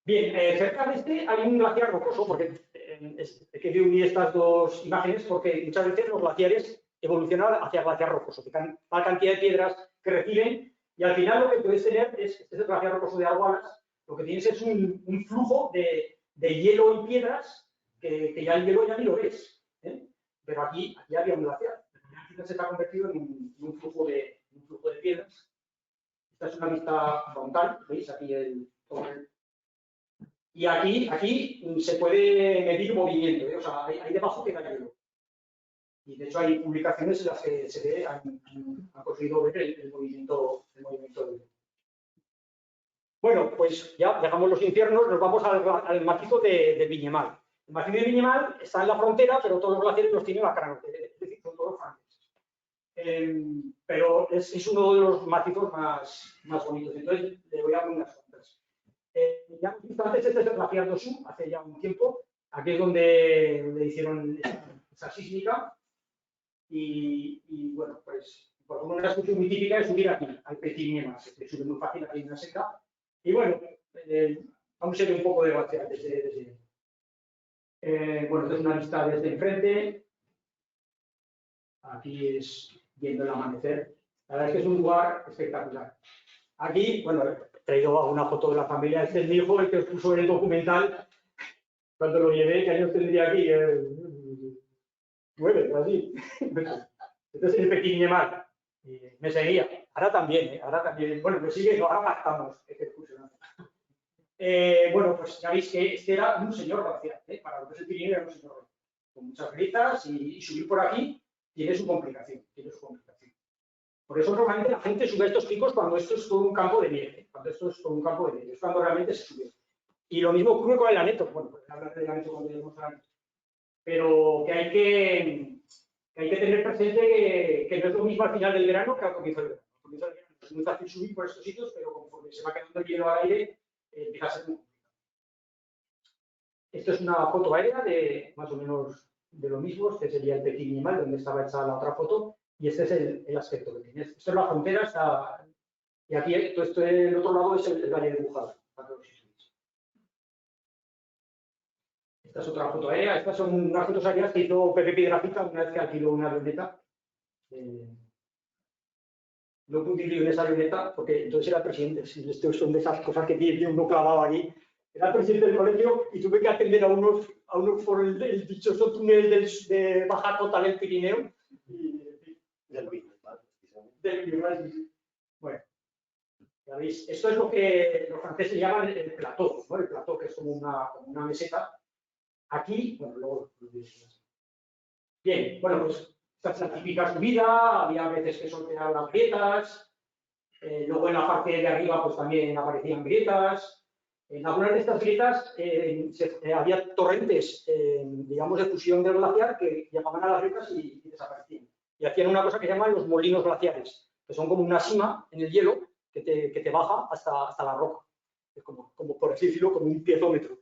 Bien, cerca de este hay un glaciar rocoso, porque he querido unir estas dos imágenes porque muchas veces los glaciares evolucionan hacia glaciar rocoso, que tal cantidad de piedras que reciben, y al final lo que puedes tener es el glaciar rocoso de Arguadas, lo que tienes es un flujo de hielo y piedras que ya el hielo ya ni lo ves, ¿eh? Pero aquí había un glaciar, al final se está convertido en un flujo de piedras. Esta es una vista frontal, ¿veis? Aquí y aquí se puede medir movimiento, ¿eh? O sea, hay debajo que da hielo. Y de hecho hay publicaciones en las que se ve, han conseguido ver el movimiento del hielo. Bueno, pues ya dejamos los infiernos, nos vamos al macizo de Viñemal. El macizo de Viñemal está en la frontera, pero todos los glaciares los tiene en la cara norte, es decir, son todos franceses. Pero es uno de los macizos más bonitos, entonces le voy a dar unas cuantas. Ya hemos visto antes, este es el glaciar Dosu, hace ya un tiempo. Aquí es donde hicieron esa sísmica. Y bueno, pues por una excursión muy típica es subir aquí, al Petit Niévès, que sube muy fácil, aquí en una seca. Y bueno, aún se ve un poco de glaciar desde bueno, esta es una vista desde enfrente. Aquí es viendo el amanecer. La verdad es que es un lugar espectacular. Aquí, bueno, he traído una foto de la familia. Este es mi hijo, el que os puso en el documental cuando lo llevé. ¿Qué años tendría aquí? 9, así. Este es el Petit Niévès. Me seguía. Ahora también, ¿eh? Ahora también. Bueno, me sigue, no, ahora pactamos. Bueno, pues ya veis que este era un señor glaciar, ¿eh? Para lo que es el Pirineo era un señor glaciar, con muchas grietas y subir por aquí tiene su complicación, Por eso normalmente la gente sube a estos picos cuando esto es todo un campo de nieve, es cuando realmente se sube. Y lo mismo ocurre con el Aneto, bueno, pues hablar del Aneto cuando lleguemos al Aneto. Pero que hay que tener presente que no es lo mismo al final del verano que al comienzo del verano. Al comienzo del verano es muy fácil subir por estos sitios, pero conforme se va quedando el hielo al aire, empieza a ser muy complicado. Esto es una foto aérea de más o menos de lo mismo. Este sería el Petit Niévès, donde estaba hecha la otra foto, y este es el aspecto que tiene. Esto es la frontera, y aquí todo esto del otro lado es el Valle de Bujada. Esta es otra foto aérea. Estas son unas fotos aéreas que hizo Pepe Piedrafita una vez que alquiló una avioneta. No pude ir en esa avioneta porque entonces era presidente. Estos son de esas cosas que tiene uno clavado aquí. Era presidente del colegio y tuve que atender a unos por el dichoso túnel de baja cota del Pirineo. Del Bueno, ya veis, esto es lo que los franceses llaman el plató, ¿no? El plató, que es como una meseta. Aquí, bueno, luego lo veis. Bien, bueno, pues esta es la típica subida, había veces que sorteaban las grietas, luego en la parte de arriba pues también aparecían grietas. En algunas de estas grietas había torrentes, digamos, de fusión del glaciar que llegaban a las grietas y desaparecían. Y hacían una cosa que llaman los molinos glaciares, que son como una sima en el hielo que te baja hasta la roca. Es como por así decirlo, como un piezómetro.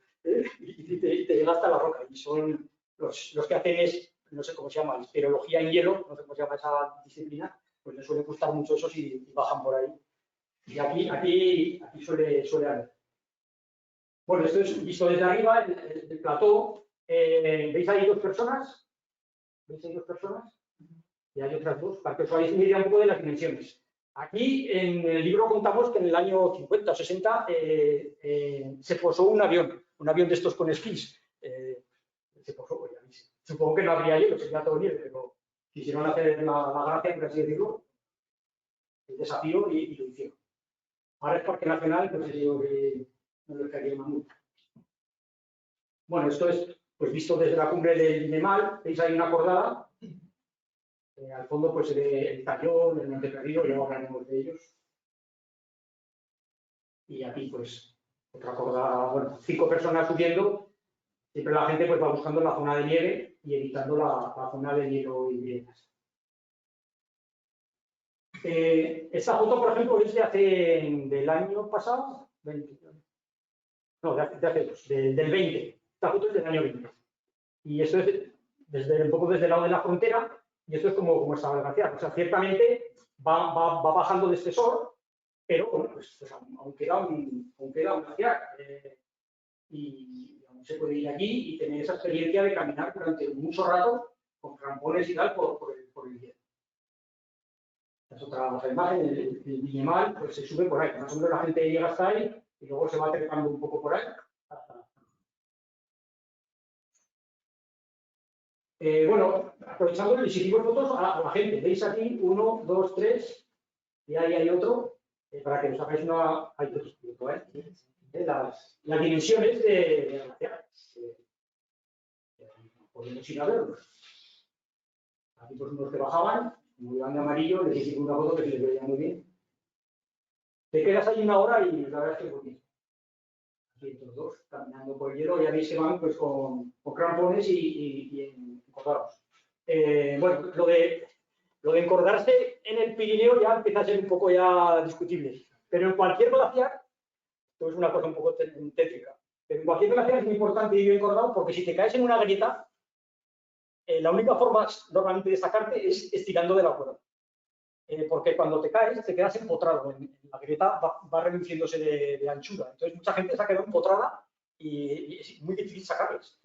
Y te llega hasta la roca. Y son los que hacen no sé cómo se llama, espeleología en hielo, no sé cómo se llama esa disciplina, pues les suele gustar mucho esos y bajan por ahí. Y aquí suele haber. Bueno, esto es visto desde arriba, el plató. ¿Veis ahí dos personas? Y hay otras dos, para que os hagáis una idea un poco de las dimensiones. Aquí en el libro contamos que en el año 50 o 60 se posó un avión de estos con esquís. se posó, pues ya viste. Supongo que no habría hielo, sería todo nieve, pero quisieron hacer la gracia, por así decirlo, el desafío y lo hicieron. Ahora es Parque Nacional, pues digo que no lo estaría mamut. Bueno, esto es pues visto desde la cumbre del Linemal, veis ahí una cordada. Al fondo pues se ve el Tallón, el Monte Perdido, luego hablaremos de ellos. Y aquí pues otra cordada, bueno, 5 personas subiendo. Siempre la gente pues va buscando la zona de nieve y evitando la zona de hielo y grietas. Esta foto, por ejemplo, es de del año pasado, 20, no, del 20. Esta foto es del año 20. Y eso es un poco desde el lado de la frontera, y esto es como está el glaciar. O sea, ciertamente va bajando de espesor, pero bueno, pues aún queda un glaciar. Y aún se puede ir allí y tener esa experiencia de caminar durante mucho rato con crampones y tal por el hielo. Esta es otra imagen, el Linemal, pues se sube por ahí. Más o menos la gente llega hasta ahí y luego se va trepando un poco por ahí. Bueno, aprovechando les hicimos fotos a la gente. Veis aquí 1, 2, 3 y ahí hay otro, para que os hagáis una... Hay otro, las dimensiones de la glaciar. Podemos ir a verlos. Aquí pues unos que bajaban, muy grande amarillo, les hicimos una foto que se les veía muy bien. Te quedas ahí una hora y la verdad es que es bonito. Aquí estos dos, caminando por el hielo, ya veis que van pues con crampones y encordados. Bueno, lo de encordarse en el Pirineo ya empieza a ser un poco ya discutible. Pero en cualquier glaciar, esto es una cosa un poco tétrica, pero en cualquier glaciar es muy importante ir encordado porque si te caes en una grieta, la única forma normalmente de sacarte es estirando de la cuerda. Porque cuando te caes, te quedas empotrado. En la grieta va reduciéndose de anchura. Entonces, mucha gente se ha quedado empotrada y es muy difícil sacarles.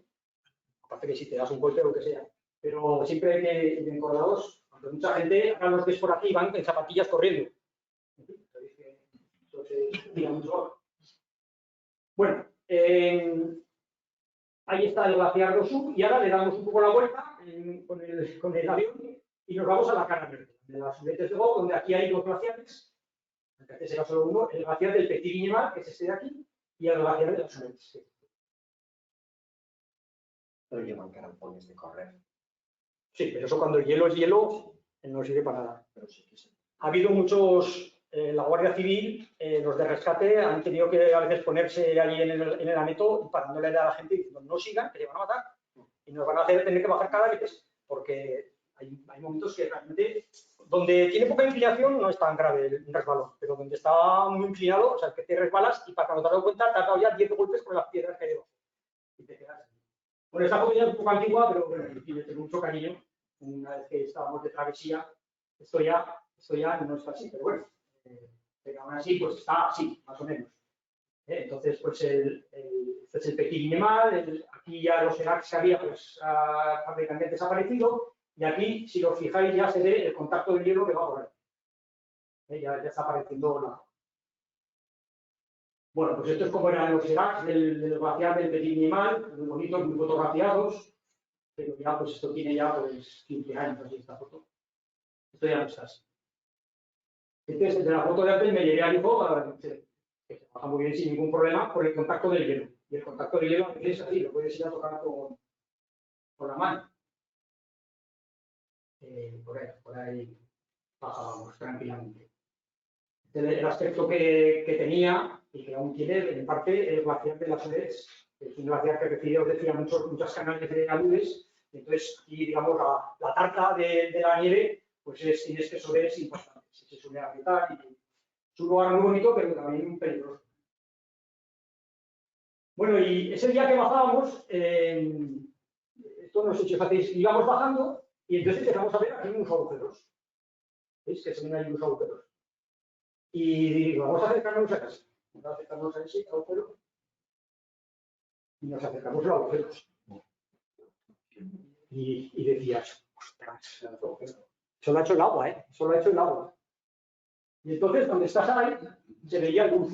Aparte que si te das un golpe o lo que sea. Pero siempre hay que ir encordados. Aunque mucha gente, ahora los ves por aquí y van en zapatillas corriendo. Entonces, digamos, bueno, ahí está el glaciar do Sur y ahora le damos un poco la vuelta con el avión y nos vamos a la cara verde, de las Sudetes de Gau, donde aquí hay 2 glaciares, aunque antes era solo uno, el glaciar del Petit Vignemalt, que es este de aquí, y el glaciar de las Sudetes. Pero llevan carampones de correr. Sí, pero eso cuando el hielo es hielo, no sirve para nada. Pero sí que sí. Ha habido muchos, la Guardia Civil, los de rescate, han tenido que a veces ponerse allí en el aneto y parándole a la gente diciendo no sigan, que le van a matar. Y nos van a hacer tener que bajar cada vez, porque hay momentos que realmente, donde tiene poca inclinación no es tan grave el resbalón, pero donde está muy inclinado, o sea, que te resbalas y para cuando te has dado cuenta te has dado ya 10 golpes con las piedras que hay debajo. Y te quedas. Bueno, esta foto ya es un poco antigua, pero bueno, le tengo mucho cariño. Una vez que estábamos de travesía, esto ya no está así, pero bueno, pero aún así, pues está así, más o menos. Entonces, pues este es el Petit Vignemalt, aquí ya los ERACs que había, pues prácticamente desaparecido, y aquí, si os fijáis, ya se ve el contacto del hielo que va por ahí. Ya está apareciendo la... Bueno, pues esto es como eran los ERACs del glaciar del Petit Vignemalt, muy bonitos, muy fotografiados, pero ya, pues esto tiene ya, pues, 15 años, así esta foto. Esto ya no está así. Entonces, de la foto de antes me llevé al hijo, que se trabaja muy bien sin ningún problema, por el contacto del hielo. Y el contacto del hielo es así, lo puedes ir a tocar con la mano. Por ahí bajábamos tranquilamente. El aspecto que tenía y que aún tiene, en parte, el glaciar de las Sudetes. Es un glaciar que recibe, os decía, muchas canales de aludes. Entonces, aquí, digamos, la tarta de la nieve, pues tiene espesores importantes. Se suele agrietar y es un lugar muy bonito, pero también peligroso. Bueno, y ese día que bajábamos, esto no sé si os hacéis, íbamos bajando y entonces empezamos a ver aquí unos agujeros. ¿Veis que se ven ahí unos agujeros? Y digo, vamos a acercarnos a casa. Vamos a acercarnos a ese agujero y nos acercamos a los agujeros. Y decías, ostras, eso lo ha hecho el agua, ¿eh? Eso lo ha hecho el agua. Y entonces, donde estás ahí, se veía luz.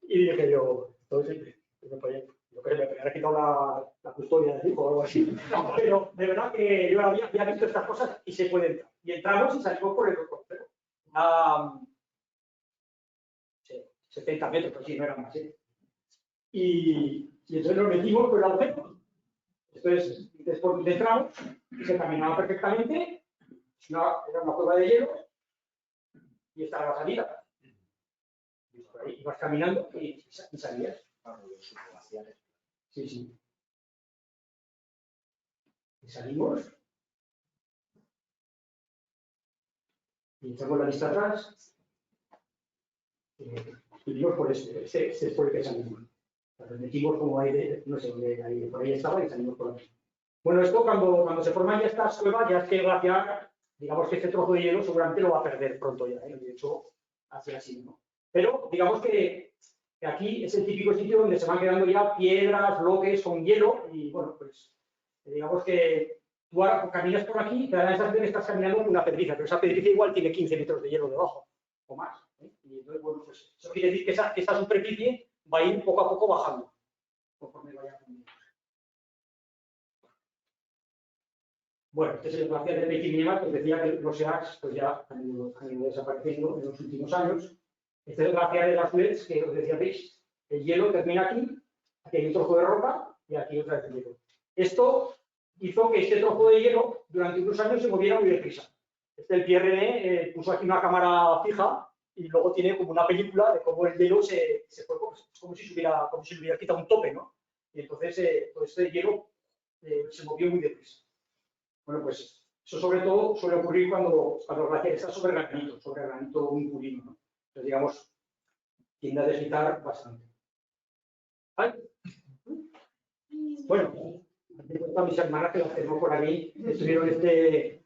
Y dije yo, entonces, yo creo que me había quitado la custodia del hijo o algo así. Pero de verdad que yo había visto estas cosas y se puede entrar. Y entramos y salimos por el otro crucero. 70 metros, así, no era más. Y entonces nos metimos por el agujero. Entonces, después entramos y se caminaba perfectamente. Era una cueva de hielo y estaba la salida. Y por ahí ibas caminando y salías. Sí, sí. Y salimos. Y echamos la vista atrás. Y vimos por este es por el que salimos. Nos metimos como ahí, no sé dónde, ahí, por ahí estaba y salimos por aquí. Bueno, esto cuando se forman ya estas cuevas, ya es que el glaciar, digamos que este trozo de hielo seguramente lo va a perder pronto ya, de hecho, hace así, ¿no? Pero digamos que aquí es el típico sitio donde se van quedando ya piedras, bloques con hielo y bueno, pues digamos que tú ahora caminas por aquí y te da la sensación de que estás caminando con una pedriza, pero esa pedriza igual tiene 15 metros de hielo debajo o más. Y entonces, bueno, pues eso quiere decir que esa superficie va a ir poco a poco bajando conforme vaya cambiando. Bueno, este es el glaciar de Peixe-Minimal, que os decía que los SEACs pues ya han ido desapareciendo en los últimos años. Este es el glaciar de las Suez, que os decía, veis, el hielo termina aquí hay un trozo de roca y aquí otra vez el hielo. Esto hizo que este trozo de hielo durante unos años se moviera muy deprisa. El PRN puso aquí una cámara fija y luego tiene como una película de cómo el hielo se fue, como si se hubiera quitado un tope, ¿no? Y entonces todo este hielo se movió muy deprisa. Bueno, pues eso sobre todo suele ocurrir cuando el glaciar está sobre granito muy purino, ¿no? Entonces, digamos, tiende a deshitar bastante. ¿Vale? Bueno, me cuento a mis hermanas que las tengo por aquí, estuvieron este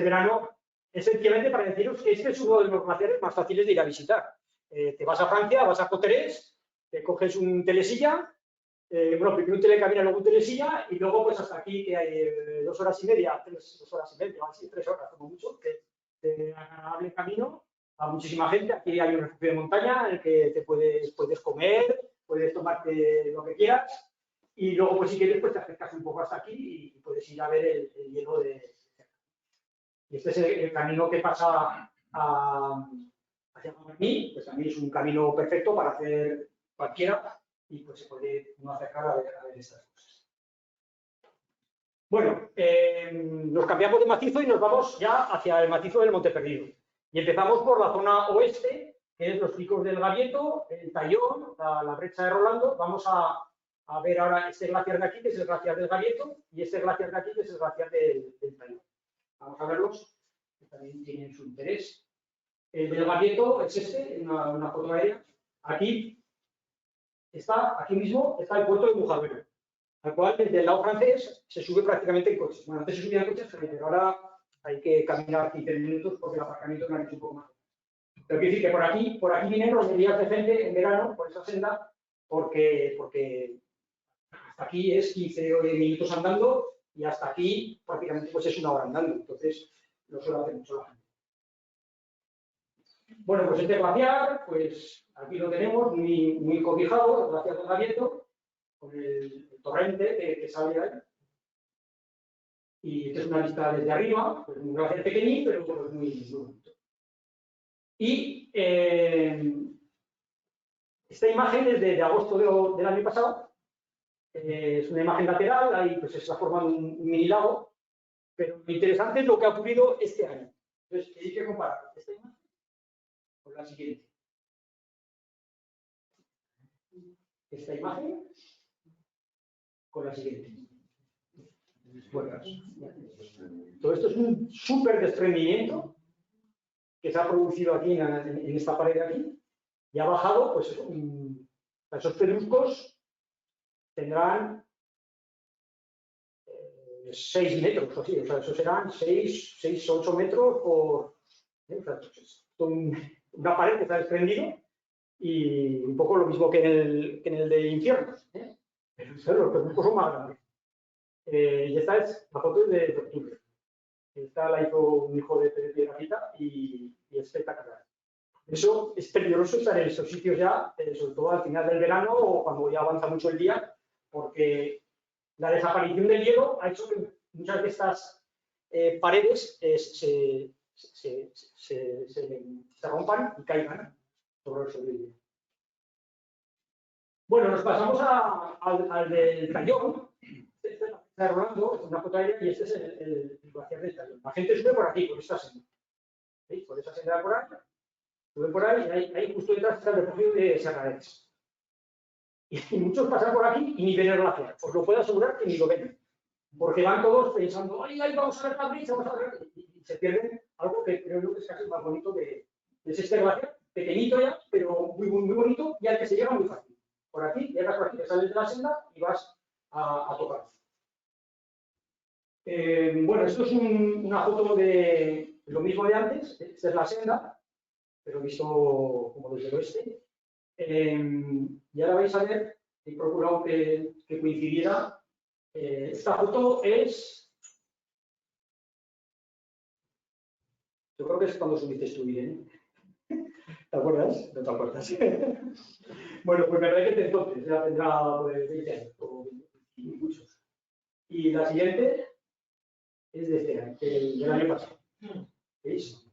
verano, esencialmente para deciros que este es uno de los glaciares más fáciles de ir a visitar. Te vas a Francia, vas a Coterés, te coges un telesilla, bueno, primero un telecabina, luego un telesilla, y luego pues hasta aquí que hay 2 horas y media, 3 horas y media, así 3 horas como mucho, de agradable camino a muchísima gente. Aquí hay un refugio de montaña en el que te puedes comer, puedes tomarte lo que quieras, y luego pues si quieres pues te acercas un poco hasta aquí y puedes ir a ver el hielo de cerca. Y este es el camino que pasa hacia Maní, pues también es un camino perfecto para hacer cualquiera, y pues se puede uno acercar a ver estas cosas. Bueno, nos cambiamos de macizo y nos vamos ya hacia el macizo del Monte Perdido. Y empezamos por la zona oeste, que es los Picos del Gavieto, el Tallón, la brecha de Rolando. Vamos a ver ahora este glaciar de aquí, que es el glaciar del Gavieto, y este glaciar de aquí, que es el glaciar del Tallón. Vamos a verlos, que también tienen su interés. El del Gavieto es este, una foto aérea. Aquí mismo está el puerto de Bujaduero, al cual desde el lado francés se sube prácticamente en coche. Bueno, antes se subía en coche, pero ahora hay que caminar 15 minutos porque el aparcamiento me ha hecho un poco más. Pero quiero decir que por aquí vienen los días de gente en verano, por esa senda, porque hasta aquí es 15 minutos andando y hasta aquí prácticamente pues es 1 hora andando. Entonces, no suele hacer mucho la gente. Bueno, pues este glaciar, pues aquí lo tenemos muy cobijado, el glaciar del Gavieto, con el torrente que sale ahí. Y esta es una vista desde arriba, pues un glaciar pequeñito, pero pues muy bonito. Y esta imagen es de agosto del año pasado. Es una imagen lateral, ahí pues se está formando un mini lago, pero lo interesante es lo que ha ocurrido este año. Entonces, hay que comparar esta imagen con la siguiente. Esta imagen con la siguiente. Bueno, todo esto es un súper desprendimiento que se ha producido aquí en esta pared de aquí y ha bajado, pues esos pedruscos tendrán 6 metros o así, o sea, eso serán 6 o 8 metros por una pared que se ha desprendido, y un poco lo mismo que en el de Infiernos, pero los pedruscos son más grandes. Y esta es la foto de octubre. Esta la hizo un hijo de Piedrafita y es espectacular. Eso es peligroso estar en esos sitios ya, sobre todo al final del verano o cuando ya avanza mucho el día, porque la desaparición del hielo ha hecho que muchas de estas paredes se rompan y caigan sobre el hielo. Bueno, nos pasamos al del Tallón. Esta es la fecha de Rolando, es una foto aérea y este es el glaciar del Tallón. La gente sube por aquí, por esta senda. ¿Veis? Por esa senda de por ahí. Sube por ahí y ahí justo detrás está el refugio de Serradex. Y muchos pasan por aquí y ni ven el glaciar. Os lo puedo asegurar que ni lo ven. Porque van todos pensando, ay, ahí vamos a ver la brecha, vamos a ver. Y se pierden algo que creo yo que es casi más bonito de este glaciar, pequeñito ya, pero muy bonito y al que se llega muy fácil. Por aquí, llegas por aquí, te sales de la senda y vas a tocar. Bueno, esto es una foto de lo mismo de antes. Esta es la senda, pero visto como desde el oeste. Y ahora vais a ver, he procurado que coincidiera. Esta foto es, yo creo que es cuando subiste tu vídeo, ¿eh? ¿Te acuerdas? No te acuerdas. Bueno, pues me parece que entonces ya tendrá 20 años o muchos. Y la siguiente es de este año, del año pasado. ¿Veis?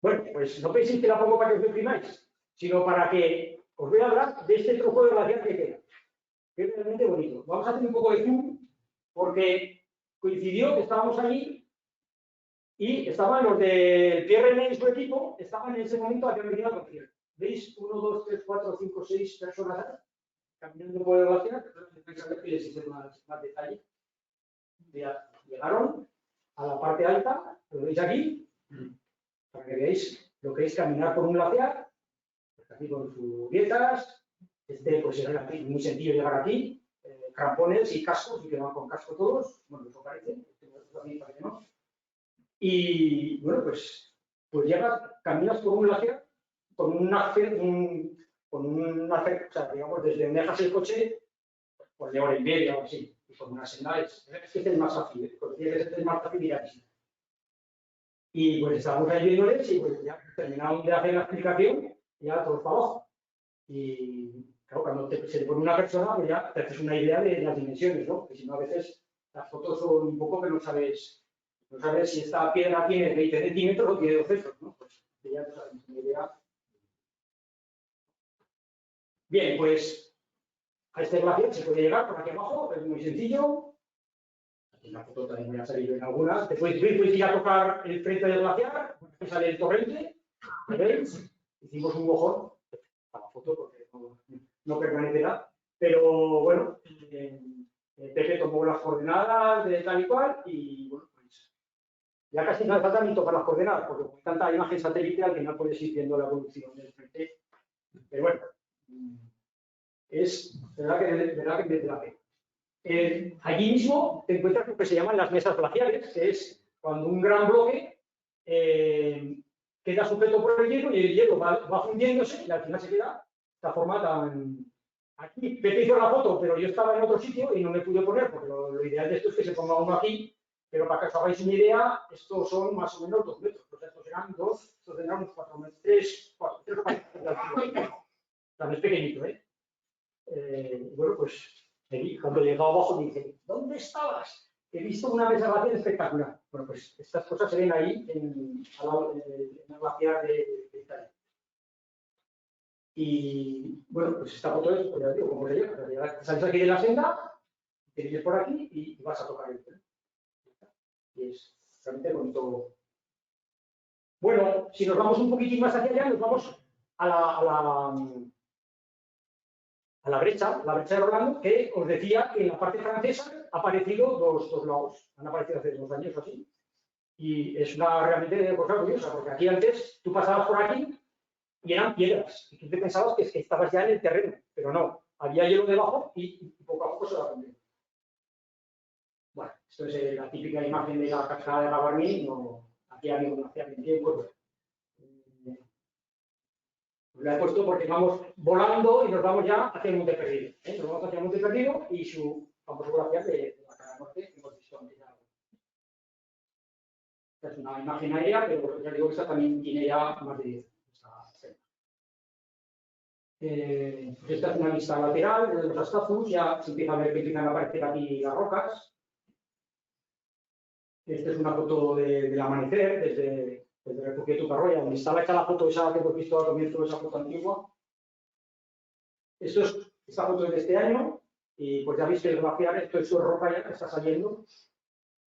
Bueno, pues no penséis que la pongo para que os deprimáis, sino para que os voy a hablar de este trozo de glaciar que queda, que es realmente bonito. Vamos a hacer un poco de zoom, porque coincidió que estábamos allí y estaban los de Pierre René y su equipo, estaban en ese momento habían venido al concierto. ¿Veis? 1, 2, 3, 4, 5, 6 personas caminando por el glaciar, vais a ver que les hice más detalle. Llegaron a la parte alta, lo veis aquí, para que veáis lo que es caminar por un glaciar, pues aquí con sus grietas, pues era muy sencillo llegar aquí, crampones y cascos, y que van con casco todos, bueno, eso parece, también parece no. Y bueno, pues llegas, caminas por un glaciar con un o sea, digamos, desde donde dejas el coche, por de hora y media o así, y con una senda es el más fácil, porque es el más fácil ir aquí. Y pues estábamos ahí viéndoles y pues ya terminamos de hacer la explicación y ya todos para abajo. Y claro, cuando se te pone una persona, pues ya te haces una idea de las dimensiones, ¿no? Porque si no, a veces las fotos son un poco que no sabes si esta piedra tiene 20 centímetros o tiene 2 metros, ¿no? Pues ya no sabes una idea. Bien, pues a este glaciar se puede llegar por aquí abajo, es muy sencillo. Aquí en la foto también voy a salir en algunas. Te puedes ir a tocar el frente del glaciar, aquí sale el torrente, ¿veis? Hicimos un mojón para la foto porque no permanecerá, pero bueno, Pepe tomó las coordenadas de tal y cual y bueno, pues ya casi no hace falta ni tocar las coordenadas porque con tanta imagen satélite al final puedes ir viendo la evolución del frente. Pero bueno, es verdad que merece la pena. Allí mismo te encuentras lo que se llaman las mesas glaciares, que es cuando un gran bloque queda sujeto por el hielo y el hielo va fundiéndose y al final se queda esta forma tan... Aquí Pepe hizo la foto, pero yo estaba en otro sitio y no me pude poner, porque lo ideal de esto es que se ponga uno aquí, pero para que os hagáis una idea, estos son más o menos 2 metros, o sea, estos serán 2, estos tendrán unos 4 metros, 3, 4 metros de altura. También es pequeñito, ¿eh? Bueno, pues cuando llegaba abajo me dice, ¿dónde estabas? He visto una mesa glaciar espectacular. Bueno, pues estas cosas se ven ahí en el glaciar de Italia. Y bueno, pues esta foto es, pues ya digo, como se llega. Sales aquí de la senda, te vienes por aquí y vas a tocar el tren. Y es realmente bonito. Bueno, si nos vamos un poquitín más hacia allá, nos vamos a la brecha de Rolando, que os decía que en la parte francesa han aparecido dos lagos, han aparecido hace 2 años o así, y es una realmente cosa curiosa, porque aquí antes tú pasabas por aquí y eran piedras, y tú te pensabas que estabas ya en el terreno, pero no, había hielo debajo y poco a poco se va fundiendo. Bueno, esto es la típica imagen de la cascada de Gavarni, no, aquí ha habido una tiempo. Lo he puesto porque vamos volando y nos vamos ya hacia el Monte Perdido. Nos vamos hacia el Monte Perdido y su famoso glaciar de la cara norte que hemos visto antes. Esta es una imagen aérea, pero ya digo que esta también tiene ya más de 10 años. Pues esta es una vista lateral de los Astazus, ya se empieza a ver que empiezan a aparecer aquí las rocas. Esta es una foto del amanecer desde el refugio de Tucarroya, donde estaba hecha la foto esa que hemos visto al comienzo, esa foto antigua. Esta foto es de este año, y pues ya veis que el glaciar, esto es roca ya que está saliendo.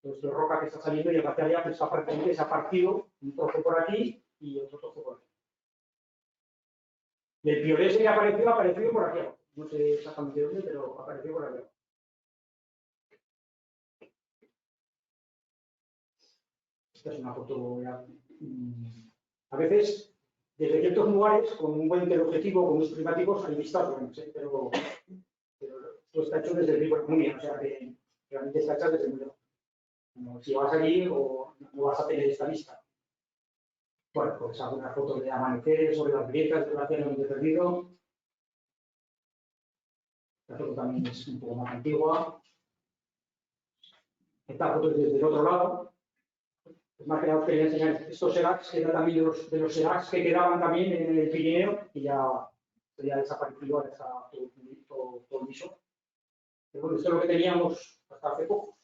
Esto es roca que está saliendo y el glaciar ya pues, se ha partido un trozo por aquí y otro trozo por aquí. Y el piolese que apareció por aquí. No sé exactamente dónde, pero apareció por aquí. Esta es una foto ya. A veces, desde ciertos lugares, con un buen teleobjetivo, con unos prismáticos, hay vistas buenas, pero esto está hecho desde el río Comunia, o sea que realmente está hecho desde el río. Si vas allí o no vas a tener esta vista. Bueno, pues algunas fotos de amanecer sobre las grietas del glaciar de Monte Perdido. La foto también es un poco más antigua. Esta foto es desde el otro lado. Es más que nada os quería enseñar estos seracs, que eran también de los seracs que quedaban también en el Pirineo y ya desaparecido, ahora está todo liso. Pero bueno, esto es lo que teníamos hasta hace poco.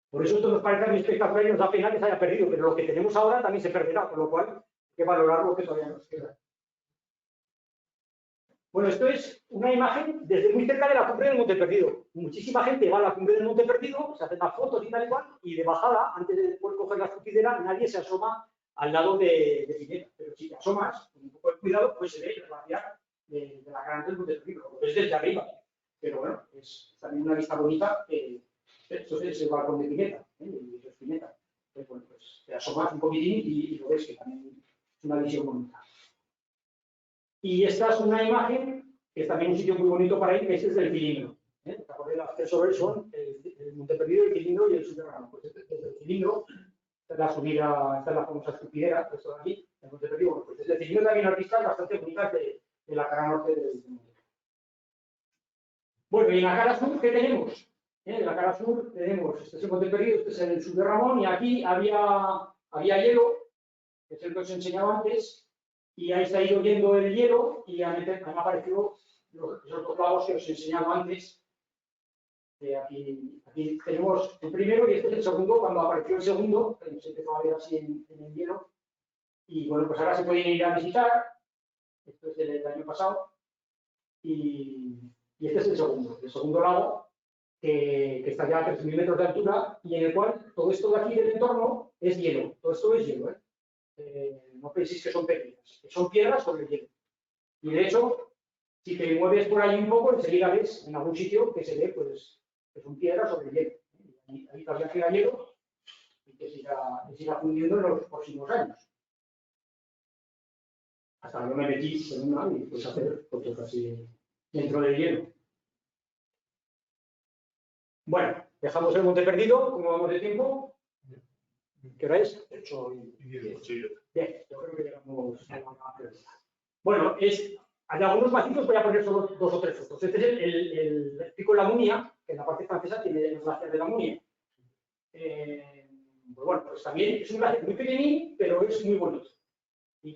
Por eso esto nos parece muy espectacular y nos da pena que se haya perdido, pero lo que tenemos ahora también se perderá, con lo cual hay que valorar lo que todavía nos queda. Bueno, esto es una imagen desde muy cerca de la cumbre del Monte Perdido. Muchísima gente va a la cumbre del Monte Perdido, se hacen las fotos y tal y cual, y de bajada, antes de poder coger la escupidera, nadie se asoma al lado de Pineda. Pero si te asomas, con un poco de cuidado, pues se ve el glaciar de la cara del Monte Perdido, lo ves desde arriba. Pero bueno, es también una vista bonita. Esto es el balcón de Pineda, y eso es Pineda. Entonces, bueno, pues te asomas un poquitín y lo ves que también es una visión bonita. Y esta es una imagen que es también un sitio muy bonito para ir, que es desde el cilindro. Las tres sobre son el Monte Perdido, el cilindro y el subterráneo. Pues desde el cilindro, esta es la subida, esta es la famosa escupidera, esto de aquí, el Monte Perdido. Bueno, pues desde el cilindro también hay vistas bastante bonitas de la cara norte del monte. Bueno, y en la cara sur, ¿qué tenemos? En la cara sur tenemos, este es el Monte Perdido, este es el Sur de Ramón, y aquí había hielo, que es el que os enseñaba antes, y ahí se ha ido yendo el hielo y han aparecido esos dos lagos que os he enseñado antes. Aquí tenemos el primero y este es el segundo. Cuando apareció el segundo, se empezó a ver así en el hielo. Y bueno, pues ahora se pueden ir a visitar. Esto es del año pasado. Y este es el segundo lago, que está ya a 3.000 metros de altura y en el cual todo esto de aquí del entorno es hielo. Todo esto es hielo, no penséis que son pequeñas, que son piedras sobre el hielo. Y de hecho, si te mueves por ahí un poco, enseguida ves en algún sitio que se ve pues, que son piedras sobre el hielo. Ahí todavía queda hielo y que se irá fundiendo en los próximos años. Hasta que yo me metí en una y pues hacer fotos así dentro del hielo. Bueno, dejamos el Monte Perdido, como vamos de tiempo. ¿Qué hora es? 8 y 10. Bien, yo creo que llegamos a la prioridad. Bueno, hay algunos macitos, voy a poner solo 2 o 3 fotos. Este es el pico de la Munia, que en la parte francesa tiene el glaciar de la Munia. Pues bueno, pues también es un glaciar muy pequeñín, pero es muy bonito.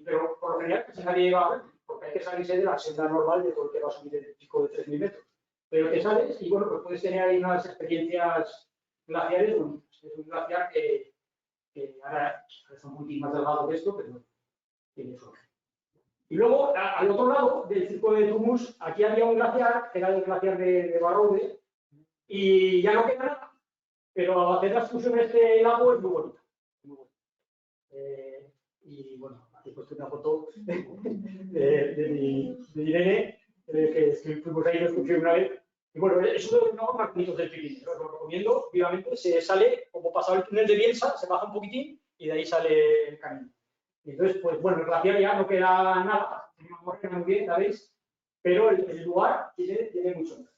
Pero por lo general casi nadie va a ver, porque hay que salirse de la senda normal de todo el que va a subir el pico de 3.000 metros. Pero te sales y bueno, pues puedes tener ahí unas experiencias glaciares. Bueno, es un glaciar que ahora es un poquitín más delgado que esto, pero tiene su. Y luego, al otro lado del circo de Tumus, aquí había un glaciar, que era el glaciar de Barroude, y ya no queda nada, pero hacer la excursión en este lago es muy bonito. Muy bonito. Y bueno, aquí he puesto una foto de Irene, que fuimos ahí de excursión una vez. Y bueno, es uno de los lagos más bonitos del Pirineo, os lo recomiendo vivamente. Se sale, como pasado el túnel de Bielsa, se baja un poquitín y de ahí sale el camino. Y entonces, pues bueno, el glaciar ya no queda nada, queda muy bien, ¿sabéis? Pero el lugar tiene mucho más.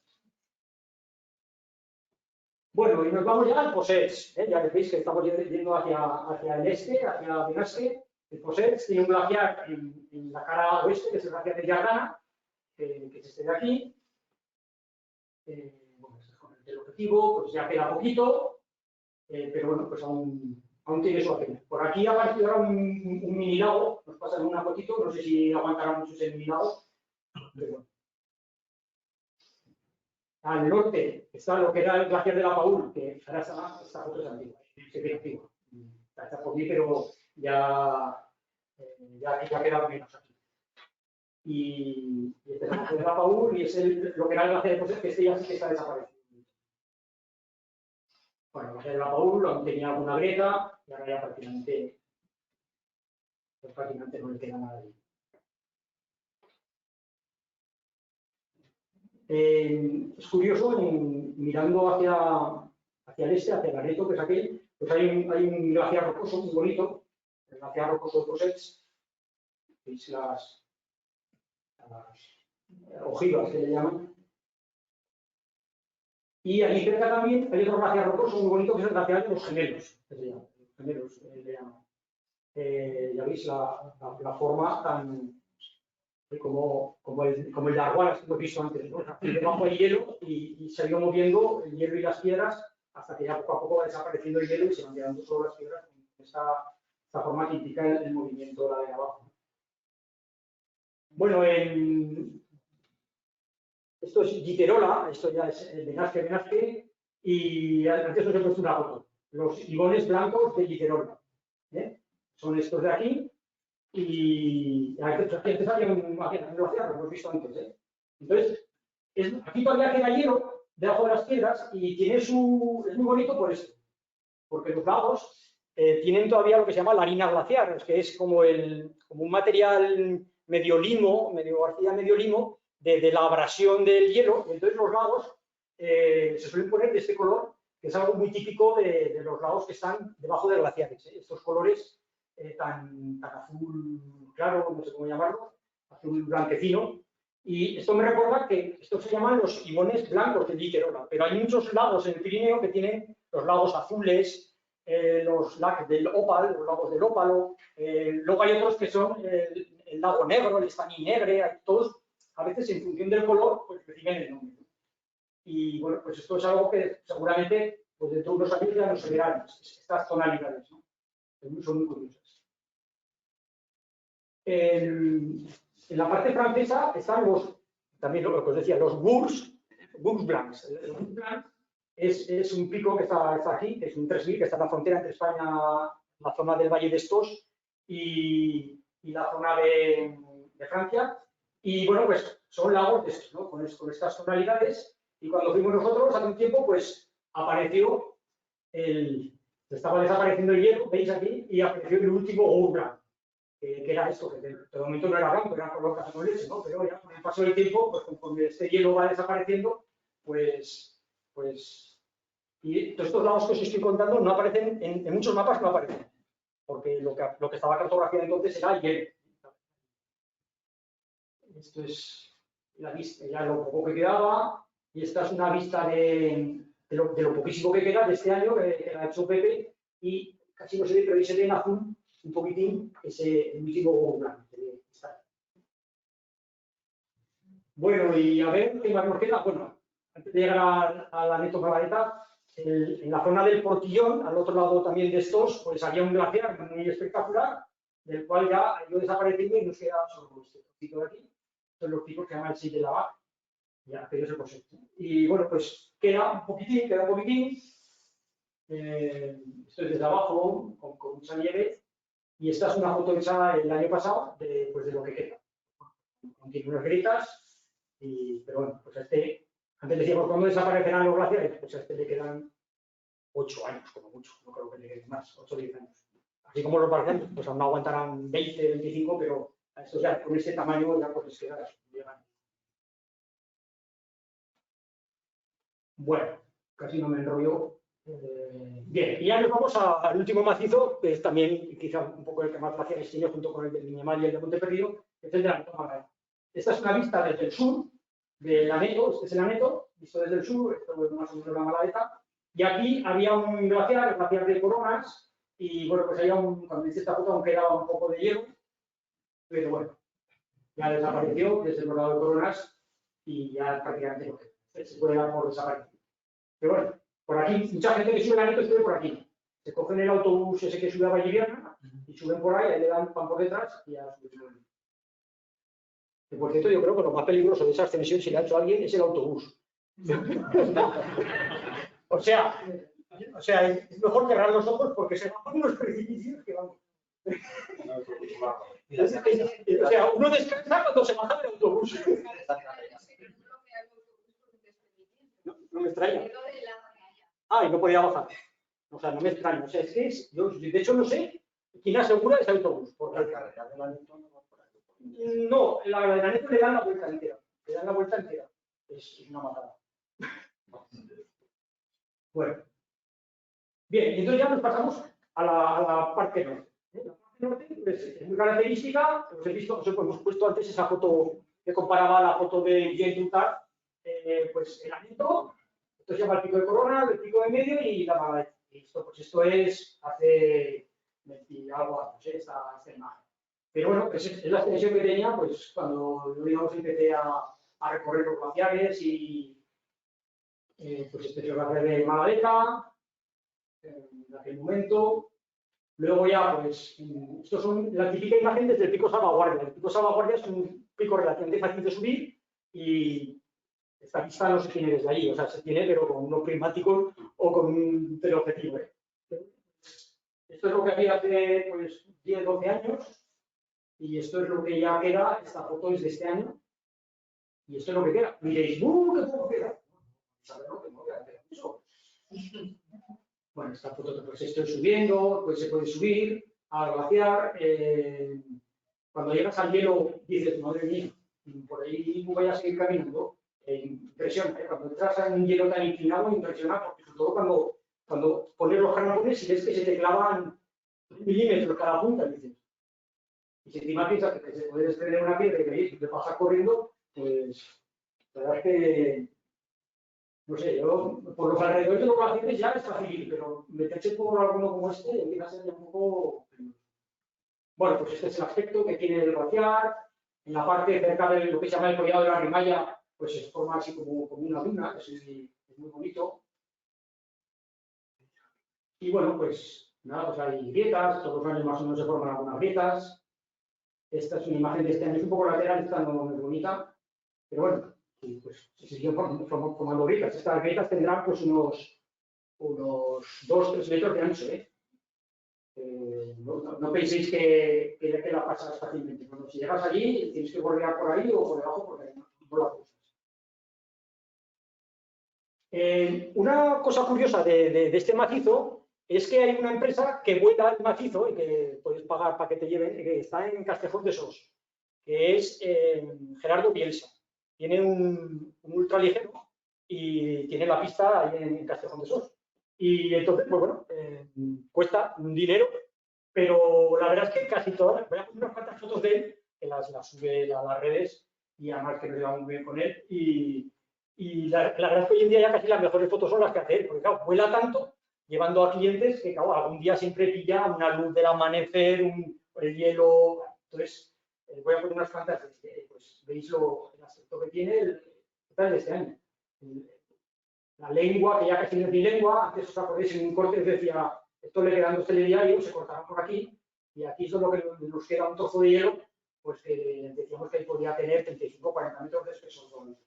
Bueno, y nos vamos ya al Possets, ya veis que estamos yendo hacia el este, hacia Benasque. El Possets tiene un glaciar en la cara oeste, que es el glaciar de Jardana, que es este de aquí. Bueno, con el objetivo, pues ya queda poquito, pero bueno, pues aún tiene su aquel. Por aquí ha aparecido ahora un mini lago, nos pasan una fotito, no sé si aguantará mucho ese mini lago, Al norte está lo que era el glaciar de la Paúl, que ahora esta foto es antigua, se ve antigua. Está por mí, pero ya queda menos aquí. Y este es el glaciar de la Paúl y es lo que era el glaciar de Poset, que este ya sí que está desaparecido. Bueno, el glaciar de la Paúl aún tenía alguna grieta y ahora ya prácticamente no le queda nada de ahí. Es curioso, mirando hacia el este, hacia el Areto, que es aquel, pues hay un glaciar rocoso muy bonito, el glaciar rocoso de Posets, veis las ojivas que le llaman. Y allí cerca también hay otro glaciar rocoso muy bonito que es el glaciar de los Gemelos, que se llama. Los Gemelos le llaman. Ya veis la forma tan como el de Arguadas que hemos visto antes, ¿no? Debajo hay hielo y se ha ido moviendo el hielo y las piedras hasta que ya poco a poco va desapareciendo el hielo y se van quedando solo las piedras con esta forma que indica el movimiento de la de abajo. Bueno, esto es Giterola, esto ya es Benasque, y antes os he puesto una foto. Los ibones blancos de Giterola. Son estos de aquí. Y antes había un glaciar, lo hemos visto antes. Entonces, aquí todavía queda hielo debajo de las piedras y es muy bonito por esto. Porque los lagos tienen todavía lo que se llama la harina glaciar, que es como un material medio limo, medio arcilla, medio limo, de la abrasión del hielo. Entonces los lagos se suelen poner de este color, que es algo muy típico de los lagos que están debajo de glaciares. Estos colores tan azul claro, no sé cómo llamarlo, azul blanquecino. Y esto me recuerda que estos se llaman los ibones blancos de Giterola, pero hay muchos lagos en el Pirineo que tienen los lagos azules, los lagos del ópalo, luego hay otros que son el lago negro, el Estaní Negre, todos a veces en función del color pues reciben el nombre. Y bueno, pues esto es algo que seguramente pues dentro de unos años ya no se verán, estas tonalidades, ¿no? Son muy curiosas. En la parte francesa están también lo que os decía, los Bourgs Blancs. El Bourg Blanc es un pico que está aquí, que es un 3000, que está en la frontera entre España, la zona del Valle de Estos y la zona de Francia. Y bueno, pues son lagos de estos, ¿no? Con estas tonalidades. Y cuando fuimos nosotros, hace un tiempo, pues apareció estaba desapareciendo el hielo, veis aquí, y apareció el último Bourg Blanc. Que era esto, que de momento no era blanco, era color café con leche, ¿no? Pero ya con el paso del tiempo, pues conforme este hielo va desapareciendo, y todos estos lagos que os estoy contando no aparecen, en muchos mapas no aparecen, porque lo que estaba cartografiado entonces era hielo. Esto es la vista, ya lo poco que quedaba, y esta es una vista de lo poquísimo que queda de este año, que ha hecho Pepe, y casi no se ve, pero ahí se ve en azul un poquitín el último blanco. Bueno, y a ver qué más nos queda. Bueno, antes de llegar a la Neto Galareta, en la zona del Portillón, al otro lado también de estos, pues había un glaciar muy espectacular, del cual ya ha ido desapareciendo y nos queda solo este trocito de aquí. Son los picos que se llaman el Sey de Lavac, ya aquello se posee. Y bueno, pues queda un poquitín. Esto es desde abajo, con mucha nieve. Y esta es una foto hecha el año pasado de lo que queda. Contiene unas grietas, pero bueno, pues antes decíamos cuándo desaparecerán los glaciares, pues a este le quedan 8 años, como mucho, no creo que le queden más, 8 o 10 años. Así como los glaciares, pues aún no aguantarán 20, 25, pero a estos ya con ese tamaño ya pues les queda. Bueno, casi no me enrollo. Bien, y ya nos vamos al último macizo, que es también quizá un poco el que más glaciares tiene junto con el de Viñamal y el de Monteperdido, que es el de la Neto Galareta. Esta es una vista desde el sur de la Neto, este es el Aneto, visto desde el sur, esto es más o menos la Galareta, y aquí había un glaciar, el glaciar de Coronas, y bueno, pues cuando hice esta foto aún quedaba un poco de hielo, pero bueno, ya desapareció desde el lado de Coronas y ya prácticamente no queda, se puede dar por desaparecido. Pero bueno, por aquí, mucha gente que sube la Neto estuve por aquí. Se cogen el autobús ese que sube a Valliviana y suben por ahí le dan pan por detrás y ya suben. Que, por cierto, yo creo que lo más peligroso de esa ascensión, si la ha hecho alguien, es el autobús. o sea, es mejor cerrar los ojos porque se bajan unos precipicios que van. O sea, uno descansa cuando se baja del autobús. No me extraña. Ah, y no podía bajar. O sea, no me extraña. O sea, es que yo de hecho no sé quién asegura ese autobús. Porque no, la de la neta le dan la vuelta entera. Le dan la vuelta entera. Es una matada. Bueno. Bien, y entonces ya nos pasamos a la parte norte. La parte norte pues, es muy característica. Os he visto, hemos puesto antes esa foto que comparaba la foto de Jane Dutar, pues el Aneto, esto se llama el Pico de Corona, el Pico de Medio y la Magallanes. Pues esto es hace 20 algo años, esta imagen. Pero bueno, es la extensión que tenía pues, cuando yo digamos, empecé a recorrer los glaciares y pues este es el glaciar de Magallanes en aquel momento. Luego ya, pues, estos son la típica imagen desde el Pico Salvaguardia. El Pico Salvaguardia es un pico relativamente fácil de subir y esta vista no se tiene desde allí, o sea, se tiene pero con unos prismáticos o con un teleobjetivo. Esto es lo que había hace pues, 10, 12 años y esto es lo que ya queda, esta foto es de este año y esto es lo que queda. Miréis, ¿qué poco queda? ¿Sabes lo que no queda? Eso. Bueno, esta foto pues estoy subiendo, pues se puede subir al glaciar. Cuando llegas al hielo dices, madre mía, por ahí voy a seguir caminando. Impresiona, cuando entras en un hielo tan inclinado, impresiona, porque sobre todo cuando pones los jarrones y ves que se te clavan 1 milímetro cada punta, dices. Y si encima piensas que se puede desprender una piedra y que te pasa corriendo, pues la verdad es que no sé, yo por los alrededores de los glaciares ya es fácil, pero meterse por alguno como este empieza a ser un poco. Bueno, pues este es el aspecto que tiene el glaciar. En la parte cerca de lo que se llama el collado de la Rimaya, pues se forma así como una duna, es muy bonito. Y bueno, pues nada, pues hay grietas, todos los años más o menos se forman algunas grietas. Esta es una imagen de este año, es un poco lateral, esta no es bonita, pero bueno. Y pues se siguieron formando grietas. Estas grietas tendrán pues unos 2-3 metros de ancho. No penséis que la pasas fácilmente. Cuando si llegas allí tienes que bordear por ahí o por debajo porque no la cruzas. Una cosa curiosa de este macizo es que hay una empresa que vuela el macizo y que puedes pagar para que te lleven, que está en Castejón de Sos, que es Gerardo Bielsa. Tiene un ultraligero y tiene la pista ahí en Castejón de Sos. Y entonces, pues bueno, cuesta un dinero, pero la verdad es que casi todas, voy a poner unas cuantas fotos de él, que las sube a las redes y además que nos llevamos muy bien con él. Y la verdad es que hoy en día ya casi las mejores fotos son las que hace él, porque claro, vuela tanto, llevando a clientes que claro, algún día siempre pilla una luz del amanecer, el hielo. Entonces, voy a poner unas cuantas, pues veis el aspecto que tiene el total de este año. La lengua, que ya casi no es ni lengua, antes os acordáis en un corte os decía, esto le quedan 2 telediarios, se cortaban por aquí, y aquí es lo que nos queda un trozo de hielo, pues que decíamos que ahí podía tener 35 o 40 metros de espesor.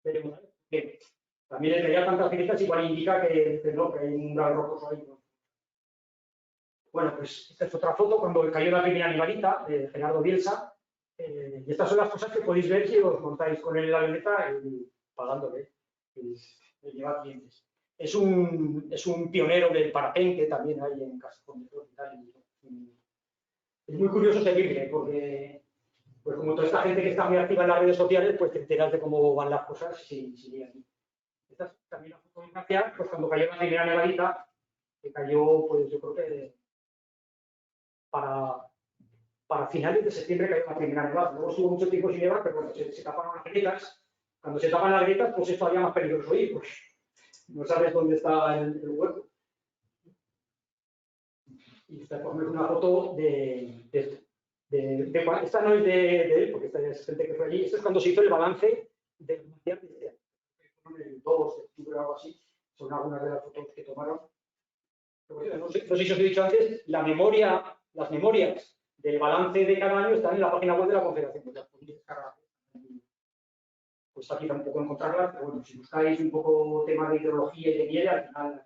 Pero que también le veía tantas grietas, igual indica que no, que hay un gran rocoso ahí. ¿No? Bueno, pues esta es otra foto cuando cayó la primera nivalita de Gerardo Bielsa, y estas son las cosas que podéis ver si os montáis con él en la avioneta pagándole, lleva clientes. Es un pionero del parapente también hay en Castejón de Sos y tal. Es muy curioso seguirle porque, pues como toda esta gente que está muy activa en las redes sociales, pues te enteras de cómo van las cosas si sigue aquí. Esta es también una fotografía, pues cuando cayó la primera nevadita, que cayó, pues yo creo que para finales de septiembre cayó la primera nevada. Luego estuvo mucho tiempo sin nevar, pero bueno, se taparon las grietas. Cuando se tapan las grietas, pues es todavía más peligroso ir, porque no sabes dónde está el hueco. Y esta es una foto esta no es de él, porque esta es gente que fue allí. Esto es cuando se hizo el balance del mundial de este año. El 2 de octubre o algo así. Son algunas de las fotos que tomaron. No sé si os he dicho antes, las memorias del balance de cada año están en la página web de la Confederación. Pues las podéis descargar. Pues aquí tampoco encontrarlas, pero bueno, si buscáis un poco tema de hidrología y de nieve, al final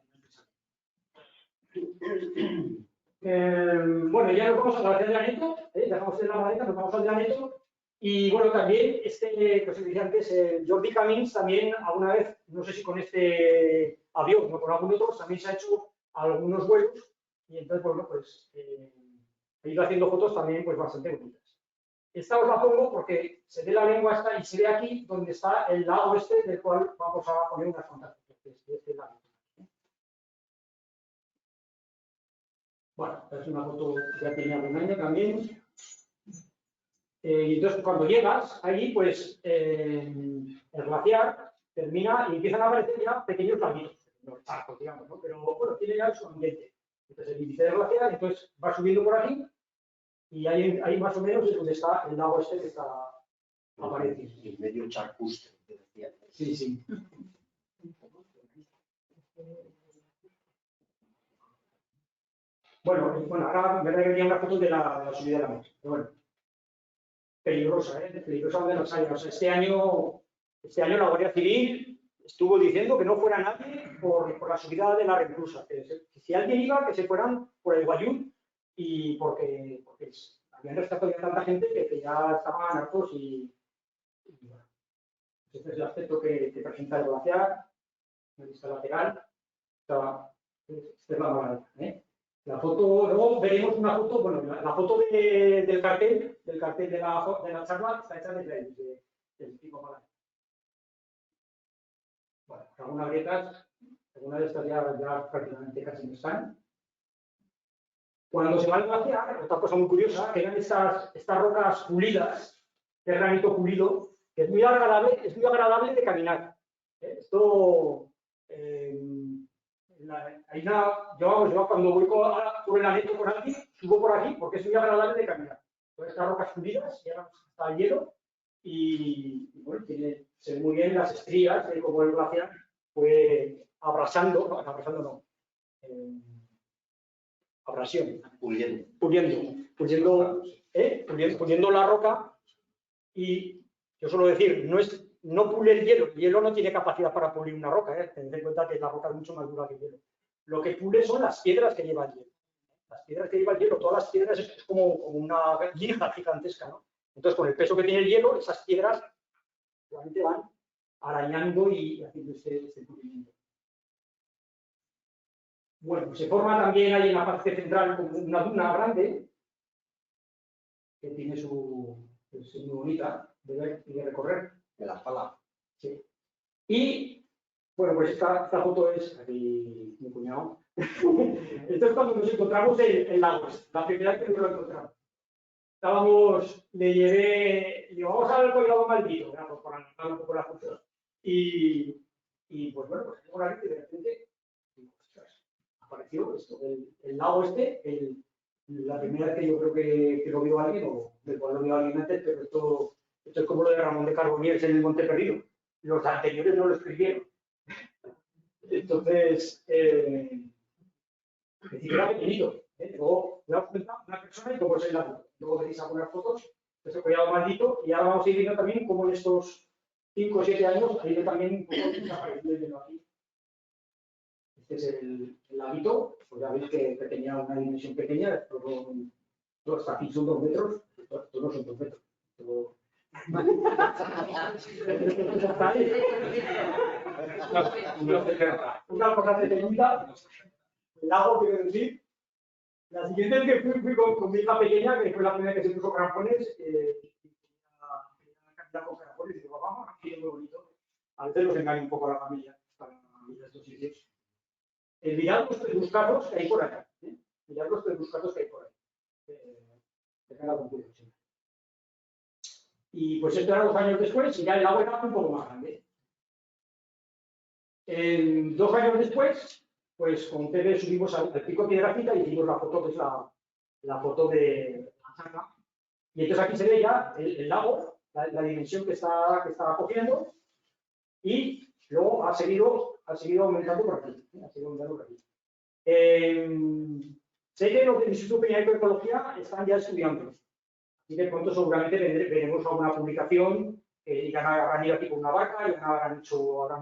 bueno, ya nos vamos a la de Aneto, dejamos de la maleta, nos vamos al de Aneto. Y bueno, también que os dije antes, Jordi Camins también alguna vez, no sé si con este avión o con algún otro, también se ha hecho algunos vuelos y entonces, bueno, pues he ido haciendo fotos también pues bastante bonitas. Esta os la pongo porque se ve la lengua esta y se ve aquí donde está el lago este del cual vamos a poner unas cuantas fotos de este lago. Bueno, esta es una foto que ya tenía un año también. Y entonces cuando llegas ahí, pues el glaciar termina y empiezan a aparecer ya pequeños laguitos, los charcos, digamos, ¿no? Pero bueno, tiene ya su ambiente. Entonces el índice del glaciar, entonces va subiendo por aquí y ahí más o menos es donde está el lago este que está apareciendo. El medio charcustre, que decía. Sí, sí. Bueno, ahora me venía una foto de la subida de la moto. Bueno, peligrosa, peligrosa donde las haya. O sea, este año la Guardia Civil estuvo diciendo que no fuera nadie por la subida de la reclusa. Que si alguien iba, que se fueran por el Guayú y porque habían rescatado ya tanta gente que ya estaban hartos y bueno. Este es el aspecto que presenta el glaciar, la vista lateral. Esta es la maravilla, La foto, luego veremos una foto, bueno, la foto del cartel de la charla está hecha desde el tipo Malaga. Bueno, algunas grietas, algunas de estas ya prácticamente casi no están. Cuando se va al glaciar, otra cosa muy curiosa, que eran estas rocas pulidas, de granito pulido, que es muy agradable de caminar. Esto, yo cuando voy por el Aneto por aquí, subo por aquí porque es muy agradable de caminar. Todas estas rocas pulidas, llegan hasta el hielo y bueno, se ven muy bien las estrías de cómo el glaciar fue abrasión, puliendo la roca. Y yo suelo decir, no pule el hielo no tiene capacidad para pulir una roca, tened en cuenta que la roca es mucho más dura que el hielo. Lo que pule son las piedras que lleva el hielo. Las piedras que lleva el hielo, todas las piedras es como una lija gigantesca, ¿no? Entonces, con el peso que tiene el hielo, esas piedras realmente van arañando y haciendo este pulimiento. Bueno, se forma también ahí en la parte central como una duna grande, que tiene es muy bonita de ver y de recorrer. De la pala. Sí. Y, bueno, pues esta foto es, aquí mi cuñado, esto es cuando nos encontramos en Lagos, la primera vez que nos lo encontramos. Le llevamos al colgado maldito, por anotar un poco la foto. Y pues bueno, pues por aquí de repente, apareció esto, el lago la primera vez que yo creo que lo vio alguien, o del cual lo vio alguien antes, pero esto es como lo de Ramón de Carboniers en el Monte Perdido. Los anteriores no lo escribieron. Entonces, era pequeñito. Luego voy a comentar una persona y cómo es el lago. Luego veréis algunas fotos de ese collado maldito y ahora vamos a ir viendo también cómo en estos 5 o 7 años ha ido también un poco desapareciendo aquí. Este es el laguito, pues ya veis que tenía una dimensión pequeña, hasta aquí son 2 metros, estos no son 2 metros. Una cosa tremenda, el lago, quiero decir. La siguiente vez que fui con mi hija pequeña, que fue la primera que se puso crampones, con crampones y digo, vamos, aquí es muy bonito. A veces los engaña un poco a la familia para ir a estos sitios. Mirad los pedruscados que hay por acá. Mirad los pedruscados que hay por ahí. Tengan con cuidado siempre. Y pues esto era 2 años después y ya el lago era un poco más grande. 2 años después, pues con Tere subimos al pico Piedrafita y hicimos la foto que es la foto de la charla. Y entonces aquí se ve ya el lago, la dimensión que está cogiendo y luego ha seguido aumentando por aquí. Sé que los del Instituto Peña de Ecología están ya estudiando. Así que pronto seguramente veremos alguna publicación y habrán ido aquí con una barca y habrán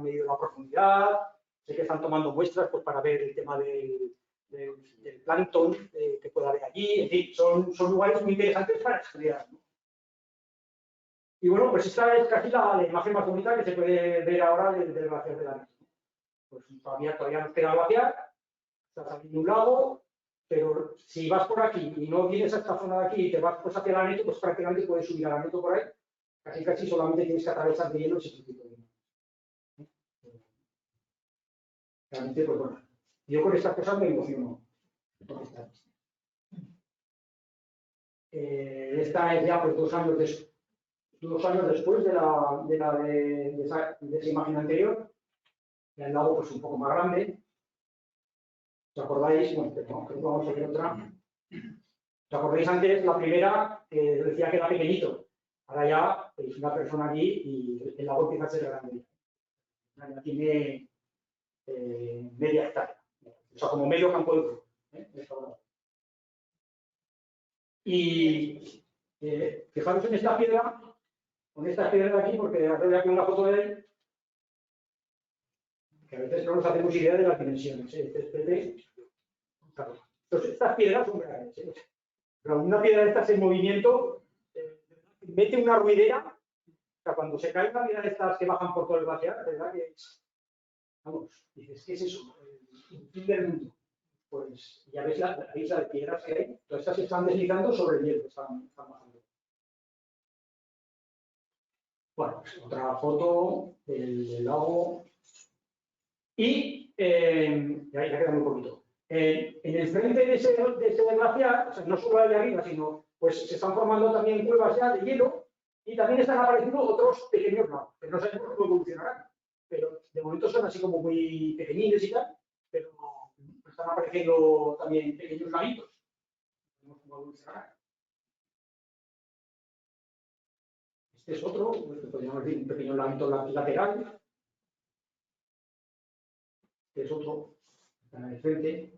medido la profundidad. Sé que están tomando muestras pues, para ver el tema del plancton que pueda haber allí. En fin, son lugares muy interesantes para estudiar, ¿no? Y bueno, pues esta es casi la imagen más bonita que se puede ver ahora del glaciar de la Neto. Pues todavía nos queda glaciar, está saliendo un lago, pero si vas por aquí y no vienes a esta zona de aquí y te vas pues, hacia la Neto, pues prácticamente puedes subir a la Neto por ahí. Casi solamente tienes que atravesar de hielo ese circuito. Realmente, pues bueno, yo con estas cosas me emociono. Esta es ya pues 2 años después de esa imagen anterior. Y al lado pues un poco más grande. ¿Os acordáis? Bueno, creo que vamos a ver otra. ¿Os acordáis antes la primera que decía que era pequeñito? Ahora ya es una persona aquí y el lago empieza a ser grande. Ya tiene media hectárea. O sea, como medio campo de fútbol. Y fijaros en esta piedra, con esta piedra de aquí, porque os voy a poner una foto de él, que a veces no nos hacemos idea de las dimensiones. Claro. Entonces, estas piedras son grandes. Pero una piedra de estas en movimiento mete una ruidera. O sea, cuando se cae una piedra de estas que bajan por todo el glaciar, ¿verdad? Que, vamos, dices, ¿qué es eso? El fin del mundo. Pues ya ves la isla de piedras que hay. Todas estas se están deslizando sobre el hielo, están bajando. Bueno, pues otra foto del lago. Y ya queda muy poquito. En el frente de ese glaciar, o sea, no solo el de arriba, sino pues se están formando también cuevas ya de hielo y también están apareciendo otros pequeños lagos, que no sabemos cómo evolucionarán, pero de momento son así como muy pequeñines y tal, pero están apareciendo también pequeños laguitos. No sabemos cómo evolucionarán. Este es otro, podríamos decir un pequeño laguito lateral. Este es otro, en el frente.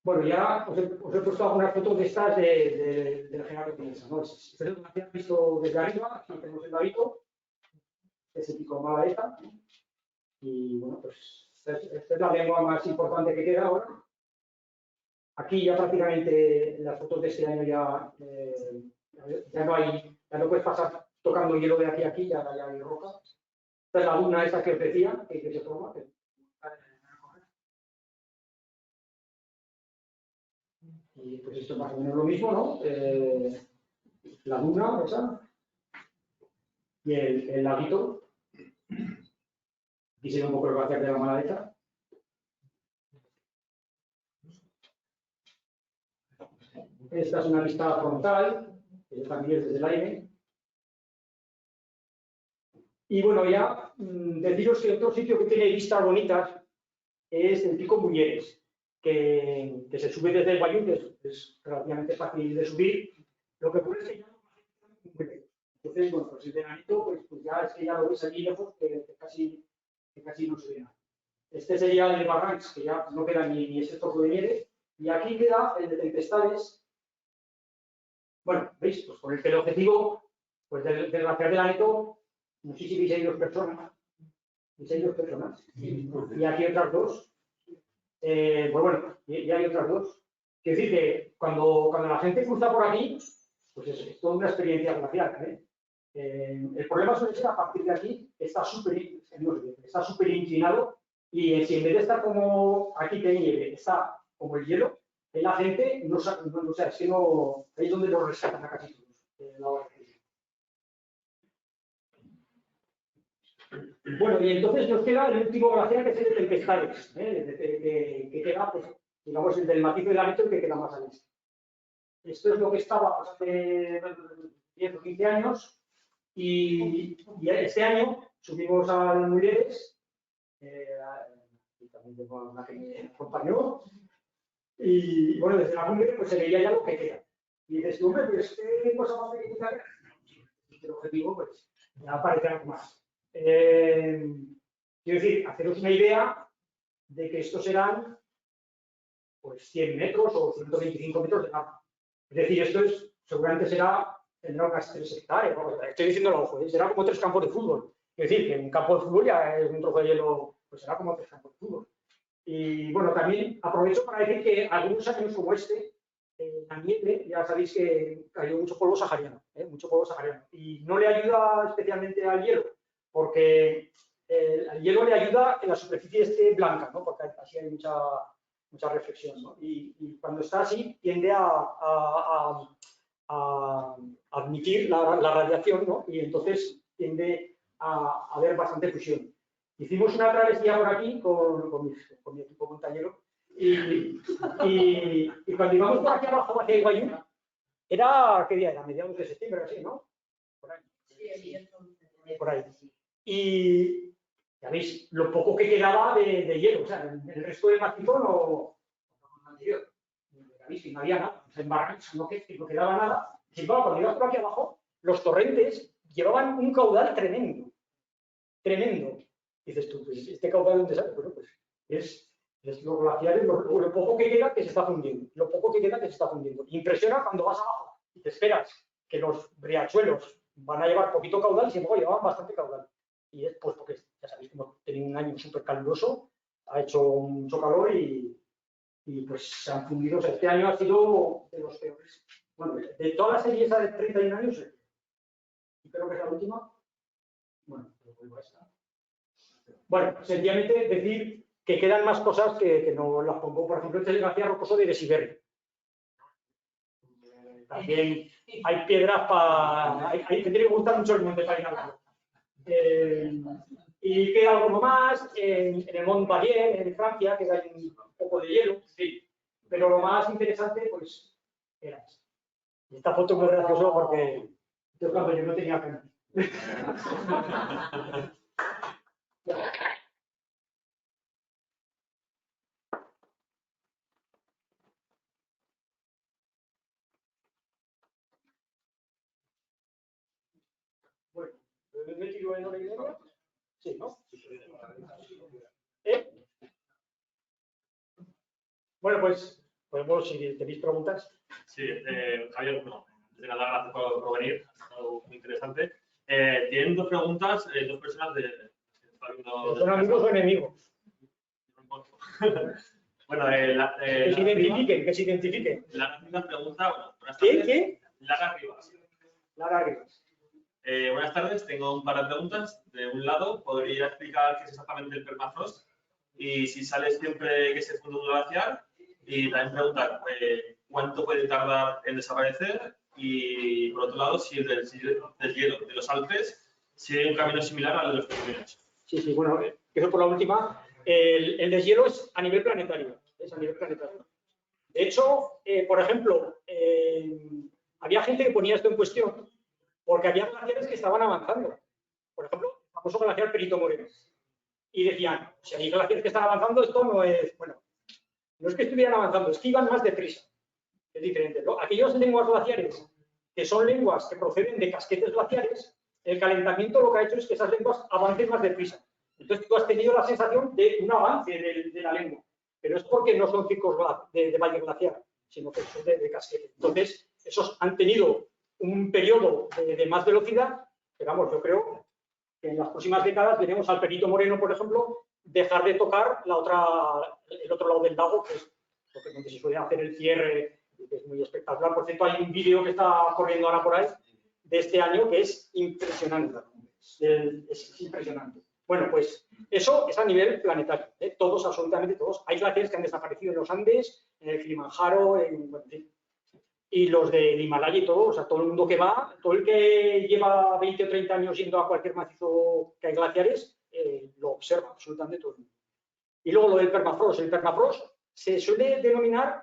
Bueno, ya os he puesto algunas fotos de estas del General Pinesa, ¿no? Este es lo que han visto desde arriba, aquí tenemos el laguito, ese pico Malaeta, y bueno, pues esta es la lengua más importante que queda ahora. Aquí ya prácticamente en las fotos de este año ya no puedes pasar tocando hielo de aquí a aquí, ya hay roca. Esta es la duna esa que os decía, que se forma. Y pues esto es más o menos lo mismo, ¿no? La duna esa y el laguito. Aquí se ve un poco el glaciar de la Maladeta. Esta es una vista frontal, que también es desde el aire. Y bueno, ya deciros que otro sitio que tiene vistas bonitas es el Pico Muñeres, que se sube desde el Guayú, que es relativamente fácil de subir. Lo que ocurre es que ya no muy lejos. Entonces, bueno, pues el veranito, pues ya es que ya lo ves allí lejos, que casi no se ve nada. Este sería el de Barrancs, que ya no queda ni ese trozo de nieve. Y aquí queda el de Tempestades. Bueno, veis, pues con el objetivo pues del glaciar de la Neto, no sé si veis ahí 2 personas. ¿Veis ahí 2 personas? Y aquí otras 2. Pues bueno, y hay otras 2. Quiero decir que cuando la gente cruza por aquí, pues es toda una experiencia glacial. El problema suele ser a partir de aquí, está súper inclinado y si en vez de estar como aquí que nieve, está como el hielo, la gente no sabe, o sea, es que no, ahí es donde lo rescatan a casi todos. Bueno, y entonces nos queda el último glaciar que es el de Tempestades, que queda, pues, digamos, el del macizo de la Neto que queda más al este. Esto es lo que estaba pues, hace 10 o 15 años. Y este año subimos al Mujeres, y también tengo una que me acompañó, y bueno, desde la cumbre pues se veía ya lo que queda. Y dices, hombre, pues qué cosa más pequeñita que el objetivo, pues ya aparece algo más. Quiero decir, haceros una idea de que estos serán pues 100 metros o 125 metros de largo. Es decir, esto seguramente tendrá unas 3 hectáreas. Estoy diciendo lo ojo, será como 3 campos de fútbol. Es decir, que un campo de fútbol ya es un trozo de hielo, pues será como 3 campos de fútbol. Y bueno, también aprovecho para decir que algunos años como la nieve, ya sabéis que cayó mucho polvo sahariano, y no le ayuda especialmente al hielo, porque al hielo le ayuda en la superficie blanca, ¿no? Porque así hay mucha reflexión, ¿no? Y cuando está así tiende a admitir la radiación, ¿no? Y entonces tiende a haber bastante fusión. Hicimos una travesía por aquí con mi equipo montañero y cuando íbamos por aquí abajo hacia Iguayú, ¿qué día era? Mediados de septiembre, así, ¿no? Por ahí. Sí, por ahí. Y ya veis, lo poco que quedaba de hielo, o sea, el resto del macizo no había nada, en barrancas no quedaba nada. Sin embargo, cuando ibas por aquí abajo, los torrentes llevaban un caudal tremendo. Dices tú, pues, ¿este caudal dónde sale? Bueno, pues es los glaciares, lo poco que queda que se está fundiendo. Impresiona cuando vas abajo y te esperas que los riachuelos van a llevar poquito caudal y sin embargo llevaban bastante caudal. Y es pues porque, ya sabéis, como tenía un año súper caluroso, ha hecho mucho calor y pues se han fundido. O sea, este año ha sido de los peores. Bueno, de toda la serie esa de 31 años, y creo que es la última. Bueno, pero vuelvo a esta. Bueno, sencillamente decir que quedan más cosas que no las pongo. Por ejemplo, este es el glaciar rocoso de Desiberri. También hay piedras hay que tiene que gustar mucho el monte para ir a verlo. Y queda algo más en el Mont Vallier, en Francia, que hay un poco de hielo, sí. Pero lo más interesante, pues, era esto. Y esta foto es muy graciosa porque yo cuando yo no tenía pena. Bueno, ¿me tiro en hora y media? Sí, ¿no? Bueno, pues podemos, si tenéis preguntas. Sí, Javier, bueno, de nada, gracias por venir, ha estado muy interesante. Tienen 2 preguntas, 2 personas de... ¿Son amigos o enemigos? Bueno, que se identifiquen. La primera pregunta, bueno, buenas tardes. ¿Quién? Lara Rivas. Lara Rivas. Buenas tardes, tengo un par de preguntas. De un lado, ¿podría explicar qué es exactamente el permafrost? Y si sale siempre que se funde un glaciar. Y también preguntar cuánto puede tardar en desaparecer. Y por otro lado, si el del hielo de los Alpes sigue un camino similar al de los Pirineos. Sí, bueno, eso por la última. El deshielo es a nivel planetario. De hecho, por ejemplo, había gente que ponía esto en cuestión porque había glaciares que estaban avanzando. Por ejemplo, el famoso glaciar Perito Moreno. Y decían, si hay glaciares que están avanzando, esto no es... Bueno, no es que estuvieran avanzando, es que iban más deprisa. Es diferente, ¿no? Aquellos lenguas glaciares que son lenguas que proceden de casquetes glaciares, el calentamiento lo que ha hecho es que esas lenguas avancen más deprisa. Entonces tú has tenido la sensación de un avance de la lengua, pero es porque no son picos de valle glaciar, sino que son de casquete. Entonces, esos han tenido un periodo de más velocidad, pero vamos, yo creo que en las próximas décadas veremos al Perito Moreno, por ejemplo, dejar de tocar el otro lado del lago, que es donde se suele hacer el cierre, que es muy espectacular. Por cierto, hay un vídeo que está corriendo ahora por ahí de este año que es impresionante. Es impresionante. Bueno, pues eso es a nivel planetario, todos, absolutamente todos. Hay glaciares que han desaparecido en los Andes, en el Kilimanjaro, y los del Himalaya y todo, o sea, todo el mundo que va, todo el que lleva 20 o 30 años yendo a cualquier macizo que hay glaciares, lo observa absolutamente todo el mundo. Y luego lo del permafrost. El permafrost se suele denominar,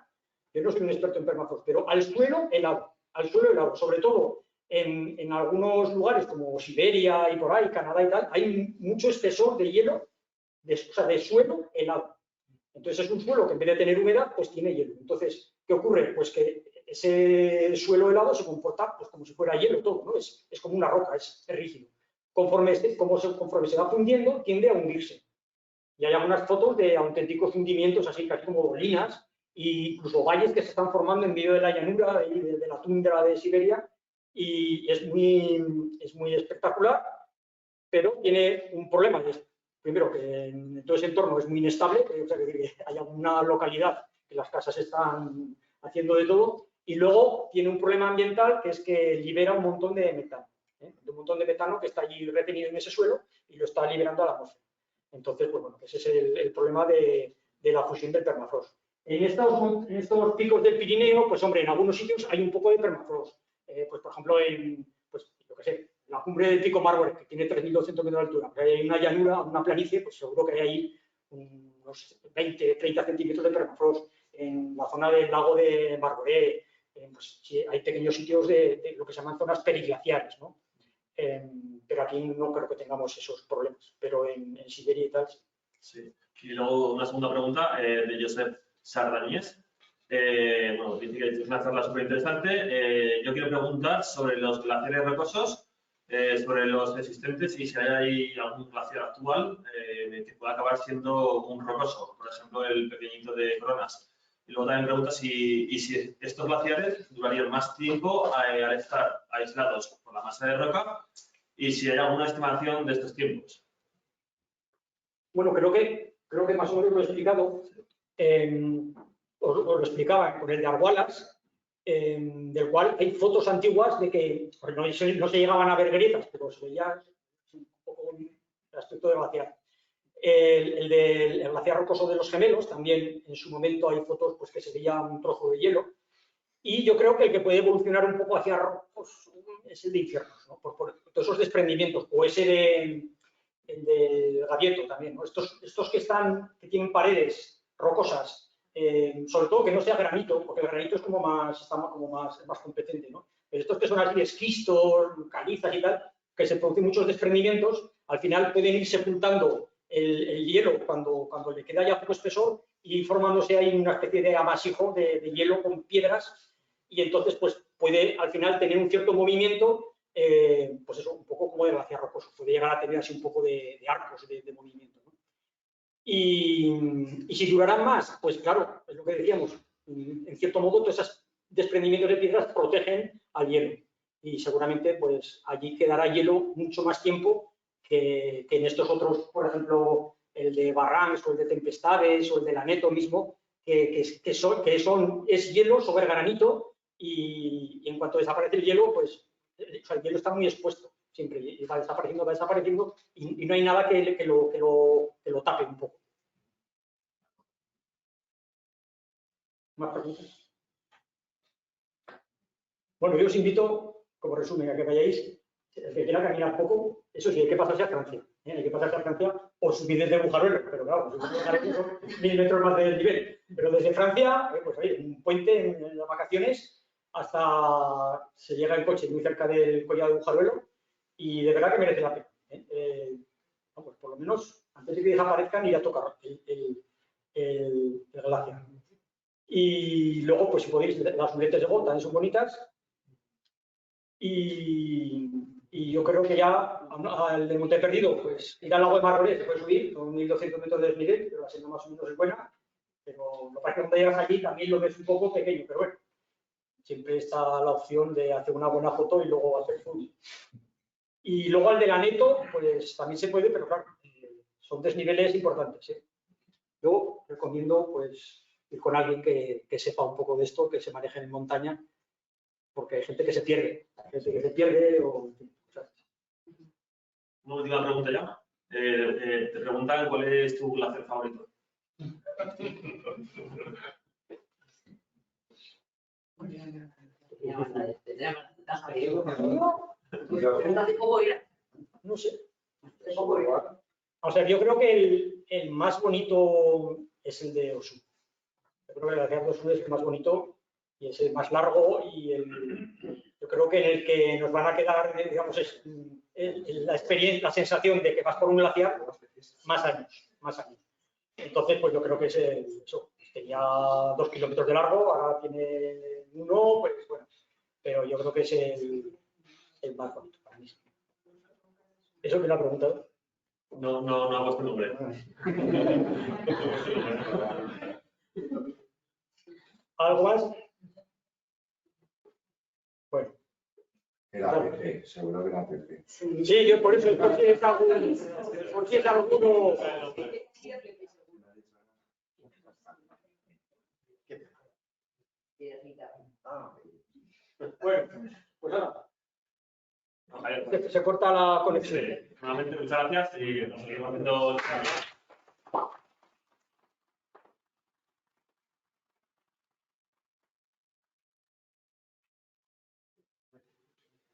yo no soy un experto en permafrost, pero al suelo helado, sobre todo en algunos lugares como Siberia y por ahí, Canadá y tal, hay mucho espesor de hielo, de suelo helado. Entonces es un suelo que en vez de tener humedad, pues tiene hielo. Entonces, ¿qué ocurre? Pues que ese suelo helado se comporta pues, como si fuera hielo todo, ¿no? Es como una roca, es rígido. Conforme se va fundiendo, tiende a hundirse. Y hay algunas fotos de auténticos hundimientos, así casi como bolinas, e incluso valles que se están formando en medio de la llanura y de la tundra de Siberia, y es muy espectacular, pero tiene un problema, y es, primero, que en todo ese entorno es muy inestable, o sea, que hay alguna localidad que las casas están haciendo de todo, y luego tiene un problema ambiental, que es que libera un montón de metano, un montón de metano que está allí retenido en ese suelo y lo está liberando a la atmósfera. Entonces, pues bueno, ese es el problema de la fusión del permafrost. En estos picos del Pirineo, pues hombre, en algunos sitios hay un poco de permafrost. Pues por ejemplo, pues, yo qué sé, la cumbre del Pico Mármol, que tiene 3.200 metros de altura, que hay una llanura, una planicie, pues seguro que hay ahí unos 20, 30 centímetros de permafrost. En la zona del lago de Marboré, pues sí, hay pequeños sitios de lo que se llaman zonas periglaciares, ¿no? Pero aquí no creo que tengamos esos problemas, pero en Siberia y tal. Sí. Y luego una segunda pregunta de Josep Sardañés. Bueno, dice que es una charla súper interesante. Yo quiero preguntar sobre los glaciares rocosos, sobre los existentes y si hay algún glaciar actual que pueda acabar siendo un rocoso, por ejemplo, el pequeñito de Cronas. Y luego también pregunta si estos glaciares durarían más tiempo al estar aislados por la masa de roca y si hay alguna estimación de estos tiempos. Bueno, creo que más o menos lo he explicado. Os lo explicaba con el de Argualas, del cual hay fotos antiguas de que pues no se llegaban a ver grietas, pero se veía un poco el aspecto del glaciar. El del glaciar rocoso de los Gemelos, también en su momento hay fotos pues, que se veía un trozo de hielo. Y yo creo que el que puede evolucionar un poco hacia rocos es el de Infiernos, ¿no? por todos esos desprendimientos, o ese el del Gavieto también, ¿no? Estos que tienen paredes rocosas, sobre todo que no sea granito, porque el granito es más competente, ¿no? Pero estos que son así esquistos, calizas y tal, que se producen muchos desprendimientos, al final pueden ir sepultando el hielo cuando le queda ya poco espesor y formándose ahí una especie de amasijo de hielo con piedras, y entonces pues puede al final tener un cierto movimiento, pues eso, un poco como de glaciar rocoso, puede llegar a tener así un poco de arcos de movimiento, ¿no? Y si durarán más, pues claro, es lo que decíamos, en cierto modo todos esos desprendimientos de piedras protegen al hielo y seguramente pues allí quedará hielo mucho más tiempo que en estos otros, por ejemplo, el de Barrancs o el de Tempestades o el de Laneto mismo, es hielo sobre granito y en cuanto desaparece el hielo, pues o sea, el hielo está muy expuesto siempre y va desapareciendo y no hay nada que lo tape un poco. ¿Más preguntas? Bueno, yo os invito, como resumen, a que vayáis, el que quiera caminar poco, eso sí, hay que pasarse a Francia. Hay que pasarse a Francia o subir desde Bujaruelo, pero claro, son 1000 metros más del nivel. Pero desde Francia, pues hay un puente en las vacaciones hasta se llega en coche muy cerca del collado de Bujaruelo y de verdad que merece la pena. Vamos, por lo menos antes de que desaparezcan ir a tocar el glaciar. Y luego, pues si podéis, las muletas de Gol también son bonitas. Y yo creo que ya al de Monte Perdido, pues ir al lago de Marboré se puede subir, con 1200 metros de desnivel, pero la senda más o menos es buena. Pero lo que pasa es que cuando llegas allí también lo ves un poco pequeño, pero bueno, siempre está la opción de hacer una buena foto y luego hacer zoom. Y luego al de Laneto, pues también se puede, pero claro, son desniveles importantes, ¿eh? Yo recomiendo pues ir con alguien que sepa un poco de esto, que se maneje en montaña, porque hay gente que se pierde, o sea. Una última pregunta ya. Te preguntan cuál es tu glaciar favorito. No sé. O sea, yo creo que el más bonito es el de Osu. Yo creo que el glaciar de Osu es el más bonito y es el más largo y yo creo que en el que nos van a quedar, digamos, es la experiencia, la sensación de que vas por un glaciar más años. Entonces, pues yo creo que es eso. Tenía 2 kilómetros de largo, ahora tiene 1, pues bueno, pero yo creo que es el más bonito para mí. ¿Eso que lo ha preguntado? No ha puesto el nombre. ¿Algo más? Bueno. El APC, seguro que el APC. Sí, yo por eso, por si es alguno. Bueno, pues nada. Se corta la conexión. Nuevamente, muchas gracias y nos seguimos haciendo.